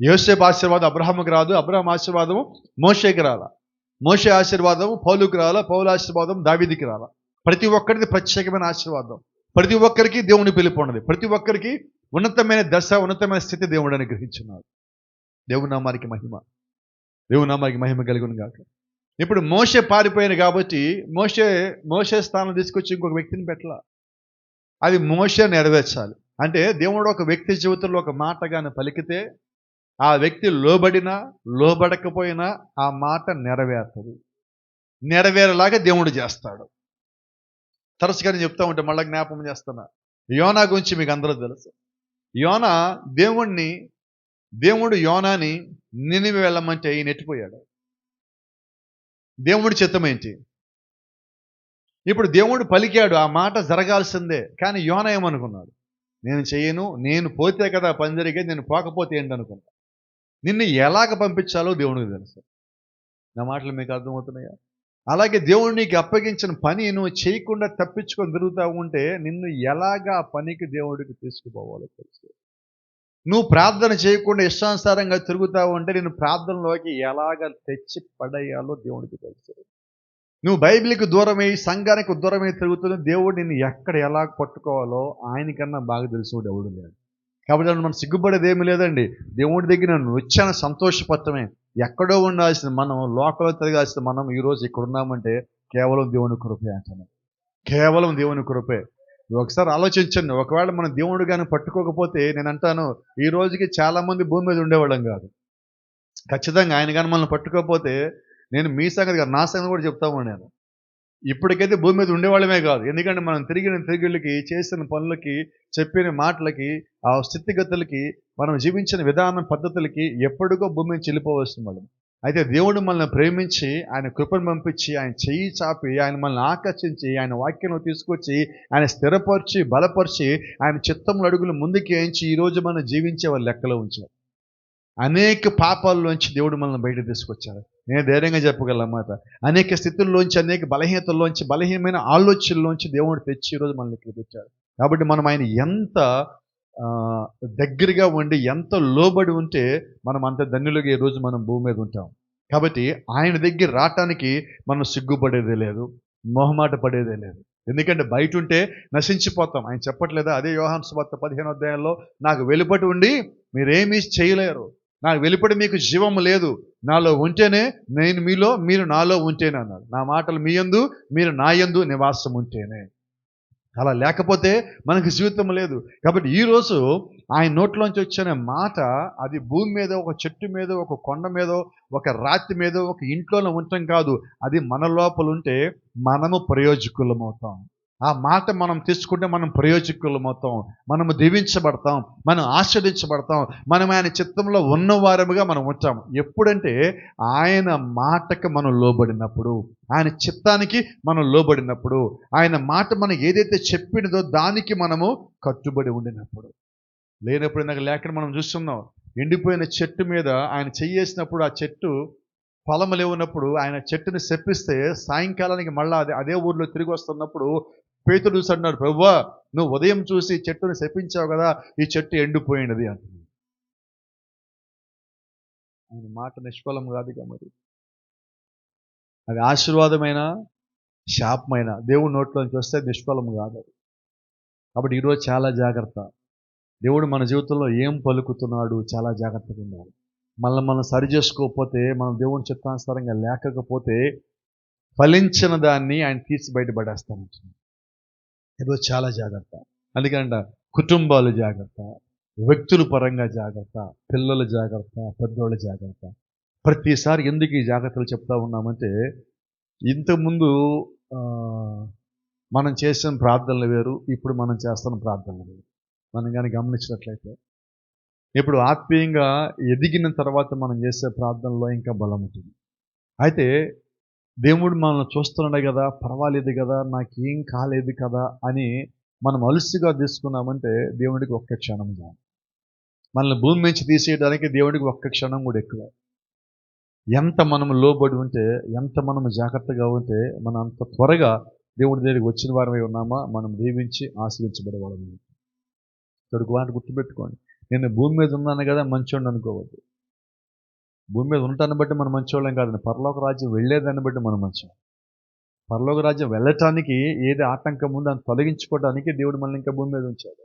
యోసేపు ఆశీర్వాదం అబ్రహాముకి రాదు, అబ్రహాం ఆశీర్వాదము మోషేకి రాల, మోషే ఆశీర్వాదం పౌలుకి రాల, పౌలు ఆశీర్వాదం దావీదుకి రాల. ప్రతి ఒక్కరిది ప్రత్యేకమైన ఆశీర్వాదం, ప్రతి ఒక్కరికి దేవుని పిలుపు ఉన్నది, ప్రతి ఒక్కరికి ఉన్నతమైన దశ, ఉన్నతమైన స్థితి దేవుడు అనుగ్రహించున్నాడు. దేవుని నామానికి మహిమ, దేవుని నామానికి మహిమ కలుగును గాక. ఇప్పుడు మోషే పారిపోయాను కాబట్టి మోషే స్థానం తీసుకొచ్చి ఇంకొక వ్యక్తిని పెట్టాల, అది మోషే నెరవేర్చాలి. అంటే దేవుడు ఒక వ్యక్తి జీవితంలో ఒక మాటగానే పలికితే ఆ వ్యక్తి లోబడినా లోబడకపోయినా ఆ మాట నెరవేరుతుంది, నెరవేరేలాగా దేవుడు చేస్తాడు. తరచుగా నేను చెప్తా ఉంటే మళ్ళీ జ్ఞాపకం చేస్తున్నా, యోనా గురించి మీకు అందరూ తెలుసు. యోనా దేవుడు యోనాని నినివే వెళ్ళమంటే ఈయన ఎట్టిపోయాడు. దేవుడి చిత్తమేంటి? ఇప్పుడు దేవుడు పలికాడు, ఆ మాట జరగాల్సిందే. కానీ యోనా ఏమనుకున్నాడు? నేను చెయ్యను, నేను పోతే కదా పని జరిగేది, నేను పోకపోతే ఏంటి అనుకున్నా. నిన్ను ఎలాగ పంపించాలో దేవుడికి తెలుసు. నా మాటలు మీకు అర్థమవుతున్నాయా? అలాగే దేవుడు నీకు అప్పగించిన పని నువ్వు చేయకుండా తప్పించుకొని తిరుగుతూ ఉంటే నిన్ను ఎలాగా ఆ పనికి దేవుడికి తీసుకుపోవాలో తెలుసు. నువ్వు ప్రార్థన చేయకుండా ఇష్టానుసారంగా తిరుగుతూ ఉంటే నిన్ను ప్రార్థనలోకి ఎలాగ తెచ్చి పడేయాలో దేవుడికి తెలుసు. నువ్వు బైబిల్కి దూరమై, సంఘానికి దూరమై తిరుగుతున్న దేవుడు నిన్ను ఎక్కడ ఎలా పట్టుకోవాలో ఆయనకన్నా బాగా తెలిసినోడు ఎవడు లేడు. కాబట్టి మనం సిగ్గుపడేది ఏమీ లేదండి. దేవుడి దగ్గర నన్ను వచ్చాను సంతోషపడటమే. ఎక్కడో ఉండాల్సిన మనం, లోకంలో తిరగాల్సిన మనం ఈరోజు ఇక్కడ ఉన్నామంటే కేవలం దేవుని కృపే అంటాను. కేవలం దేవుని కృపే. ఒకసారి ఆలోచించండి. ఒకవేళ మనం దేవుడు కానీ పట్టుకోకపోతే నేను అంటాను, ఈ రోజుకి చాలామంది భూమి మీద ఉండేవాళ్ళం కాదు. ఖచ్చితంగా ఆయన కానీ మనల్ని పట్టుకోకపోతే, నేను మీ సంగతి కాదు, నా సంగతి కూడా చెప్తాము నేను. ఇప్పటికైతే భూమి మీద ఉండేవాళ్ళమే కాదు. ఎందుకంటే మనం తిరిగిన తిరుగుళ్ళకి, చేసిన పనులకి, చెప్పిన మాటలకి, ఆ స్థితిగతులకి, మనం జీవించిన విధానం పద్ధతులకి ఎప్పటికో భూమి నుంచి వెళ్ళిపోవలసిన వాళ్ళం. అయితే దేవుడు మనల్ని ప్రేమించి, ఆయన కృపను పంపించి, ఆయన చెయ్యి చాపి, ఆయన మనల్ని ఆకర్షించి, ఆయన వాక్యం తీసుకొచ్చి, ఆయన స్థిరపరిచి, బలపరిచి, ఆయన చిత్తములు అడుగులు ముందుకు వేయించి ఈరోజు మనం జీవించే వాళ్ళ లెక్కలో ఉంచారు. అనేక పాపాల్లోంచి దేవుడు మనల్ని బయటకు తీసుకొచ్చాడు. నేను ధైర్యంగా చెప్పగలమాట. అనేక స్థితుల్లోంచి, అనేక బలహీనతల్లోంచి, బలహీనమైన ఆలోచనల్లోంచి దేవుడు తెచ్చి ఈరోజు మనల్ని ఇక్కడ తెచ్చాడు. కాబట్టి మనం ఆయన ఎంత దగ్గరగా ఉండి, ఎంత లోబడి ఉంటే మనం అంత ధన్యులుగా ఈరోజు మనం భూమి మీద ఉంటాం. కాబట్టి ఆయన దగ్గర రావటానికి మనం సిగ్గుపడేదే లేదు, మొహమాట పడేదే లేదు. ఎందుకంటే బయట ఉంటే నశించిపోతాం. ఆయన చెప్పట్లేదా? అదే యోహాను సువార్త 15వ అధ్యాయంలో, నాకు వెలుపటి ఉండి మీరేమీ చేయలేరు, నాకు వెలుపడి మీకు జీవము లేదు, నాలో ఉంటేనే నేను మీలో, మీరు నాలో ఉంటేనే అన్నాడు. నా మాటలు మీ యందు, మీరు నా యందు నివాసం ఉంటేనే. అలా లేకపోతే మనకు జీవితం లేదు. కాబట్టి ఈరోజు ఆయన నోట్లోంచి వచ్చిన మాట, అది భూమి మీద, ఒక చెట్టు మీద, ఒక కొండ మీదో, ఒక రాతి మీదో, ఒక ఇంట్లోనే ఉండటం కాదు. అది మన లోపల ఉంటే మనము ప్రయోజకులమవుతాం. ఆ మాట మనం తీసుకుంటే మనం ప్రయోజకులమవుతాం, మనము దీవించబడతాం, మనం ఆస్వాదించబడతాం, మనం ఆయన చిత్తంలో ఉన్నవారముగా మనం ఉంటాం. ఎప్పుడంటే ఆయన మాటకు మనం లోబడినప్పుడు, ఆయన చిత్తానికి మనం లోబడినప్పుడు, ఆయన మాట మనం ఏదైతే చెప్పినదో దానికి మనము కట్టుబడి ఉండినప్పుడు. లేనప్పుడు నాకు లేఖను మనం చూస్తున్నాం, ఎండిపోయిన చెట్టు మీద ఆయన చెయ్యేసినప్పుడు ఆ చెట్టు ఫలము లేవున్నప్పుడు ఆయన చెట్టుని శపిస్తే, సాయంకాలానికి మళ్ళా అదే ఊర్లో తిరిగి వస్తున్నప్పుడు పేతురు చూసి అన్నాడు, ప్రభువా నువ్వు ఉదయం చూసి చెట్టుని శపించావు కదా, ఈ చెట్టు ఎండిపోయినది అంటున్నాడు. ఆయన మాట నిష్ఫలం కాదుగా మరి. అది ఆశీర్వాదమైన, శాపమైన దేవుడి నోట్లోంచి వస్తే నిష్ఫలం కాదు. కాబట్టి ఈరోజు చాలా జాగ్రత్త. దేవుడు మన జీవితంలో ఏం పలుకుతున్నాడు చాలా జాగ్రత్తగా ఉండాలి. మనం సరి చేసుకోకపోతే, మనం దేవుని చిత్తానుసారంగా లేకపోతే ఫలించిన దాన్ని ఆయన తీసి బయటపడేస్తాను. ఈరోజు చాలా జాగ్రత్త. అందుకంట కుటుంబాలు జాగ్రత్త, వ్యక్తుల పరంగా జాగ్రత్త, పిల్లల జాగ్రత్త, పెద్దోళ్ళ జాగ్రత్త. ప్రతిసారి ఎందుకు ఈ జాగ్రత్తలు చెప్తా ఉన్నామంటే, ఇంతకుముందు మనం చేసిన ప్రార్థనలు వేరు, ఇప్పుడు మనం చేస్తున్న ప్రార్థనలు వేరు. మనం కానీ గమనించినట్లయితే, ఇప్పుడు ఆత్మీయంగా ఎదిగిన తర్వాత మనం చేసే ప్రార్థనలో ఇంకా బలం ఉంటుంది. అయితే దేవుడు మనల్ని చూస్తున్నాడు కదా, పర్వాలేదు కదా, నాకేం కాలేదు కదా అని మనం అలుసుగా తీసుకున్నామంటే దేవుడికి ఒక్క క్షణం కాదు. మనల్ని భూమి నుంచి తీసేయడానికి దేవుడికి ఒక్క క్షణం కూడా ఎక్కువ. ఎంత మనం లోబడి ఉంటే, ఎంత మనం జాగ్రత్తగా ఉంటే, మనం అంత త్వరగా దేవుడి దగ్గరికి వచ్చిన వారమై ఉన్నామా, మనం దీవించి ఆశీర్వించబడేవాళ్ళం. తొడుగు మాట గుర్తుపెట్టుకోండి, నేను భూమి మీద ఉన్నాను కదా మంచోడిని అనుకోవద్దు. భూమి మీద ఉండటాన్ని బట్టి మనం మంచివాళ్ళం కాదండి, పరలోక రాజ్యం వెళ్ళేదాన్ని బట్టి మనం మంచి. పరలోక రాజ్యం వెళ్ళటానికి ఏది ఆటంకం ఉందో దాన్ని తొలగించుకోవడానికి దేవుడు మనల్ని ఇంకా భూమి మీద ఉంచాడు.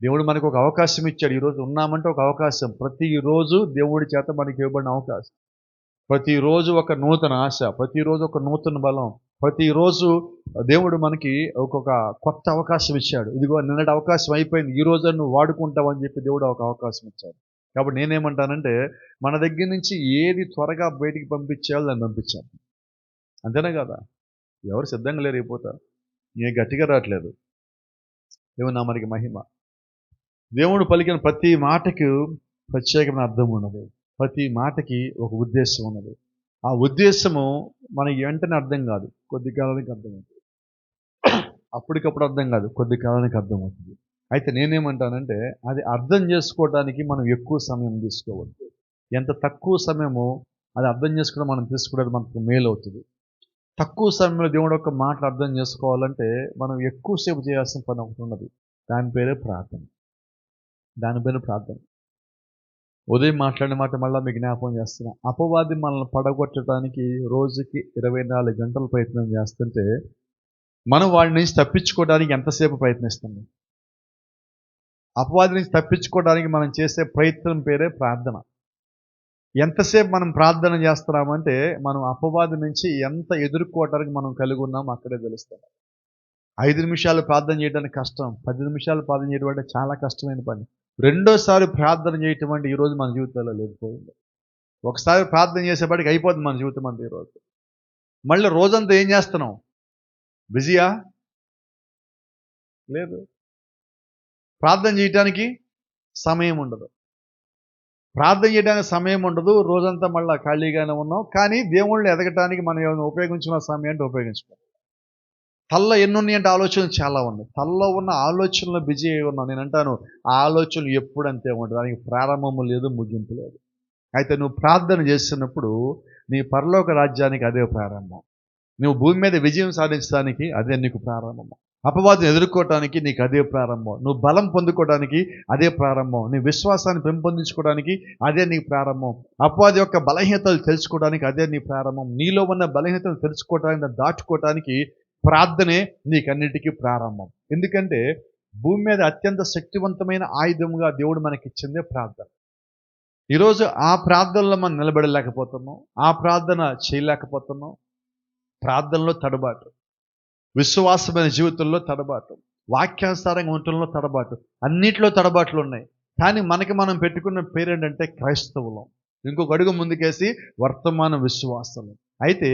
దేవుడు మనకు ఒక అవకాశం ఇచ్చాడు. ఈరోజు ఉన్నామంటే ఒక అవకాశం. ప్రతిరోజు దేవుడి చేత మనకి ఇవ్వబడిన అవకాశం. ప్రతిరోజు ఒక నూతన ఆశ, ప్రతిరోజు ఒక నూతన బలం, ప్రతిరోజు దేవుడు మనకి ఒక్కొక్క కొత్త అవకాశం ఇచ్చాడు. ఇదిగో నిన్నటి అవకాశం అయిపోయింది, ఈ రోజు నువ్వు వాడుకుంటావని చెప్పి దేవుడు ఒక అవకాశం ఇచ్చాడు. కాబట్టి నేనేమంటానంటే, మన దగ్గర నుంచి ఏది త్వరగా బయటికి పంపించేయాలో దాన్ని పంపించాలి. అంతేనా కదా? ఎవరు సిద్ధంగా లేరు, అయిపోతారు. ఏ గట్టిగా రావట్లేదు. దేవుని నామానికి మహిమ. దేవుడు పలికిన ప్రతి మాటకు ప్రత్యేకమైన అర్థం ఉన్నది. ప్రతి మాటకి ఒక ఉద్దేశం ఉన్నది. ఆ ఉద్దేశము మనకి వెంటనే అర్థం కాదు, కొద్ది కాలానికి అర్థమవుతుంది. అప్పటికప్పుడు అర్థం కాదు, కొద్ది కాలానికి అర్థమవుతుంది. అయితే నేనేమంటానంటే, అది అర్థం చేసుకోవడానికి మనం ఎక్కువ సమయం తీసుకోవద్దు. ఎంత తక్కువ సమయమో అది అర్థం చేసుకోవడం మనం తీసుకోవడానికి మనకు మేలు అవుతుంది. తక్కువ సమయంలో దేవుడు యొక్క మాటలు అర్థం చేసుకోవాలంటే మనం ఎక్కువసేపు చేయాల్సిన పని ఒకటి ఉన్నది. దాని పేరే ప్రార్థన. ఉదయం మాట్లాడిన మాట మళ్ళీ మీకు జ్ఞాపకం చేస్తున్నా. అపవాది మనల్ని పడగొట్టడానికి రోజుకి 24 గంటలు ప్రయత్నం చేస్తుంటే మనం వాడి నుంచి తప్పించుకోవడానికి ఎంతసేపు ప్రయత్నిస్తున్నాం? అపవాది నుంచి తప్పించుకోవడానికి మనం చేసే ప్రయత్నం పేరే ప్రార్థన. ఎంతసేపు మనం ప్రార్థన చేస్తున్నామంటే మనం అపవాది నుంచి ఎంత ఎదుర్కోవడానికి మనం కలిగి ఉన్నాం అక్కడే తెలుస్తాం. 5 నిమిషాలు ప్రార్థన చేయడానికి కష్టం, 10 నిమిషాలు ప్రార్థన చేయడం అంటే చాలా కష్టమైన పని. రెండోసారి ప్రార్థన చేయటం అంటే ఈరోజు మన జీవితంలో లేకపోయింది. ఒకసారి ప్రార్థన చేసేపాటికి అయిపోతుంది మన జీవితం అంతా ఈరోజు. మళ్ళీ రోజంతా ఏం చేస్తున్నాం? బిజీయా? లేదు. ప్రార్థన చేయటానికి సమయం ఉండదు. ప్రార్థన చేయడానికి సమయం ఉండదు. రోజంతా మళ్ళీ ఖాళీగానే ఉన్నాం. కానీ దేవుళ్ళని ఎదగటానికి మనం ఏమైనా ఉపయోగించిన సమయం అంటే ఉపయోగించుకోం. తల్లో ఎన్నున్నాయంటే ఆలోచనలు చాలా ఉన్నాయి. తల్లో ఉన్న ఆలోచనలు బిజీ అయి ఉన్నాం. నేను అంటాను, ఆ ఆలోచనలు ఎప్పుడు అంతే ఉంటుంది. దానికి ప్రారంభము లేదు, ముగింపు లేదు. అయితే నువ్వు ప్రార్థన చేస్తున్నప్పుడు నీ పరలోక రాజ్యానికి అదే ప్రారంభం. నువ్వు భూమి మీద విజయం సాధించడానికి అదే నీకు ప్రారంభం. అపవాదిని ఎదుర్కోవటానికి నీకు అదే ప్రారంభం. నువ్వు బలం పొందుకోవడానికి అదే ప్రారంభం. నీ విశ్వాసాన్ని పెంపొందించుకోవడానికి అదే నీ ప్రారంభం. అపవాది యొక్క బలహీనతలు తెలుసుకోవడానికి అదే నీ ప్రారంభం. నీలో ఉన్న బలహీనతలు తెలుసుకోవడానికి, దాటుకోవటానికి ప్రార్థనే నీకన్నిటికీ ప్రారంభం. ఎందుకంటే భూమి మీద అత్యంత శక్తివంతమైన ఆయుధంగా దేవుడు మనకిచ్చిందే ప్రార్థన. ఈరోజు ఆ ప్రార్థనలో మనం నిలబడలేకపోతున్నాం, ఆ ప్రార్థన చేయలేకపోతున్నాం. ప్రార్థనలో తడబాటు, విశ్వాసమైన జీవితంలో తడబాటు, వాక్యానుసారంగా ఉండటంలో తడబాటు, అన్నిట్లో తడబాట్లు ఉన్నాయి. కానీ మనకి మనం పెట్టుకున్న పేరేంటంటే క్రైస్తవులం. ఇంకొక అడుగు ముందుకేసి వర్తమాన విశ్వాసం. అయితే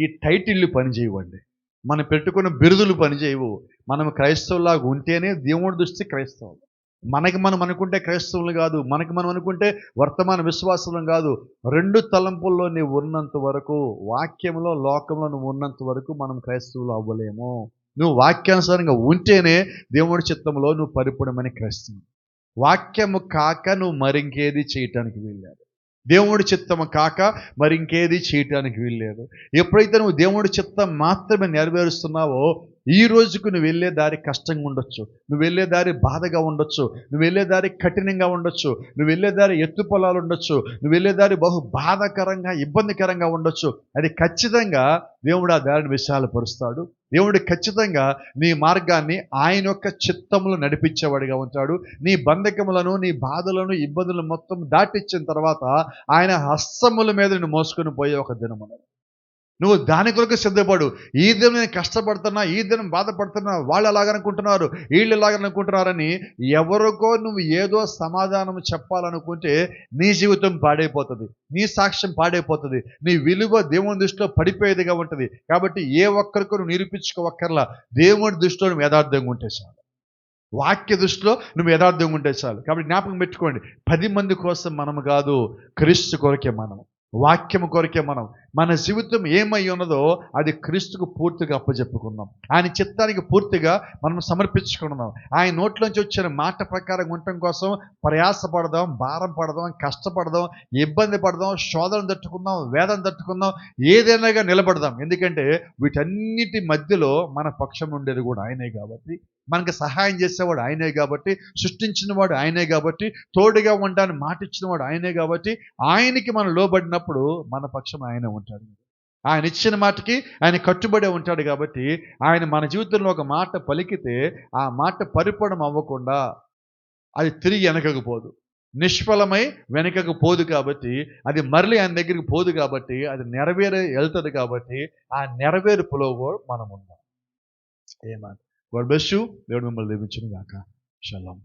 ఈ టైటిళ్ళు పనిచేయవండి. మనం పెట్టుకున్న బిరుదులు పనిచేయవు. మనం క్రైస్తవులాగా ఉంటేనే దేవుడి దృష్టి క్రైస్తవులు. మనకి మనం అనుకుంటే క్రైస్తవులు కాదు, మనకి మనం అనుకుంటే వర్తమాన విశ్వాసం కాదు. 2 తలంపుల్లో నువ్వు ఉన్నంత వరకు, వాక్యంలో లోకంలో నువ్వు ఉన్నంత వరకు మనం క్రైస్తవులు అవ్వలేము. నువ్వు వాక్యానుసారంగా ఉంటేనే దేవుడి చిత్తంలో నువ్వు పరిపూర్ణమైన క్రైస్తవులు. వాక్యము కాక నువ్వు మరింకేది చేయటానికి వీల్లేదు. దేవుడి చిత్తము కాక మరి ఇంకేది చేయటానికి వీల్లేదు. ఎప్పుడైతే నువ్వు దేవుడి చిత్తం మాత్రమే నెరవేరుస్తున్నావో ఈ రోజుకు నువ్వు వెళ్ళే దారి కష్టంగా ఉండొచ్చు, నువ్వు వెళ్ళే దారి బాధగా ఉండొచ్చు, నువ్వు వెళ్ళే దారి కఠినంగా ఉండొచ్చు, నువ్వు వెళ్ళే దారి ఎత్తు పొలాలు ఉండొచ్చు, నువ్వు వెళ్ళే దారి బహు బాధాకరంగా ఇబ్బందికరంగా ఉండొచ్చు. అది ఖచ్చితంగా దేవుడు ఆ దారిని విశాలపరుస్తాడు. దేవుడు ఖచ్చితంగా నీ మార్గాన్ని ఆయన యొక్క చిత్తములు నడిపించేవాడిగా ఉంటాడు. నీ బంధకములను, నీ బాధలను, ఇబ్బందులను మొత్తం దాటిచ్చిన తర్వాత ఆయన హస్తముల మీద నిన్ను మోసుకొని పోయే ఒక దినమున్నది. నువ్వు దాని కొరకు సిద్ధపడు. ఈ దినం నేను కష్టపడుతున్నా, ఈ దినం బాధపడుతున్నా, వాళ్ళు ఎలాగనుకుంటున్నారు, వీళ్ళు ఎలాగనుకుంటున్నారని ఎవరికో నువ్వు ఏదో సమాధానం చెప్పాలనుకుంటే నీ జీవితం పాడైపోతుంది, నీ సాక్ష్యం పాడైపోతుంది, నీ విలువ దేవుని దృష్టిలో పడిపోయేదిగా ఉంటుంది. కాబట్టి ఏ ఒక్కరికో నువ్వు నిరూపించుకోవక్కర్లా. దేవుడి దృష్టిలో నువ్వు యథార్థంగా ఉంటే చాలు, వాక్య దృష్టిలో నువ్వు యథార్థంగా ఉంటే చాలు. కాబట్టి జ్ఞాపకం పెట్టుకోండి, 10 మంది కోసం మనము కాదు, క్రీస్తు కొరకే మనం, వాక్యము కొరకే మనం. మన జీవితం ఏమై ఉన్నదో అది క్రీస్తుకు పూర్తిగా అప్పచెప్పుకుందాం. ఆయన చిత్తానికి పూర్తిగా మనం సమర్పించుకుందాం. ఆయన నోట్లోంచి వచ్చిన మాట ప్రకారం ఉండటం కోసం ప్రయాసపడదాం, భారం పడదాం, కష్టపడదాం, ఇబ్బంది పడదాం, శోధన తట్టుకుందాం, వేదన తట్టుకుందాం, ఏదైనాగా నిలబడదాం. ఎందుకంటే వీటన్నిటి మధ్యలో మన పక్షం ఉండేది కూడా ఆయనే కాబట్టి, మనకి సహాయం చేసేవాడు ఆయనే కాబట్టి, సృష్టించిన వాడు ఆయనే కాబట్టి, తోడుగా ఉండడానికి మాట ఇచ్చిన వాడు ఆయనే కాబట్టి, ఆయనకి మనం లోబడినప్పుడు మన పక్షం ఆయనే ఉంటాడు. ఆయన ఇచ్చిన మాటకి ఆయన కట్టుబడే ఉంటాడు. కాబట్టి ఆయన మన జీవితంలో ఒక మాట పలికితే ఆ మాట పరిపూర్ణం అవ్వకుండా అది తిరిగి వెనకకు పోదు, నిష్ఫలమై వెనకకు పోదు. కాబట్టి అది మరలి ఆయన దగ్గరికి పోదు. కాబట్టి అది నెరవేరే వెళ్తుంది. కాబట్టి ఆ నెరవేర్పులో మనం ఉన్నాం. ఏమాట God bless you. దేవుడు మిమ్మల్ని దీవించును గాక. షలోమ్.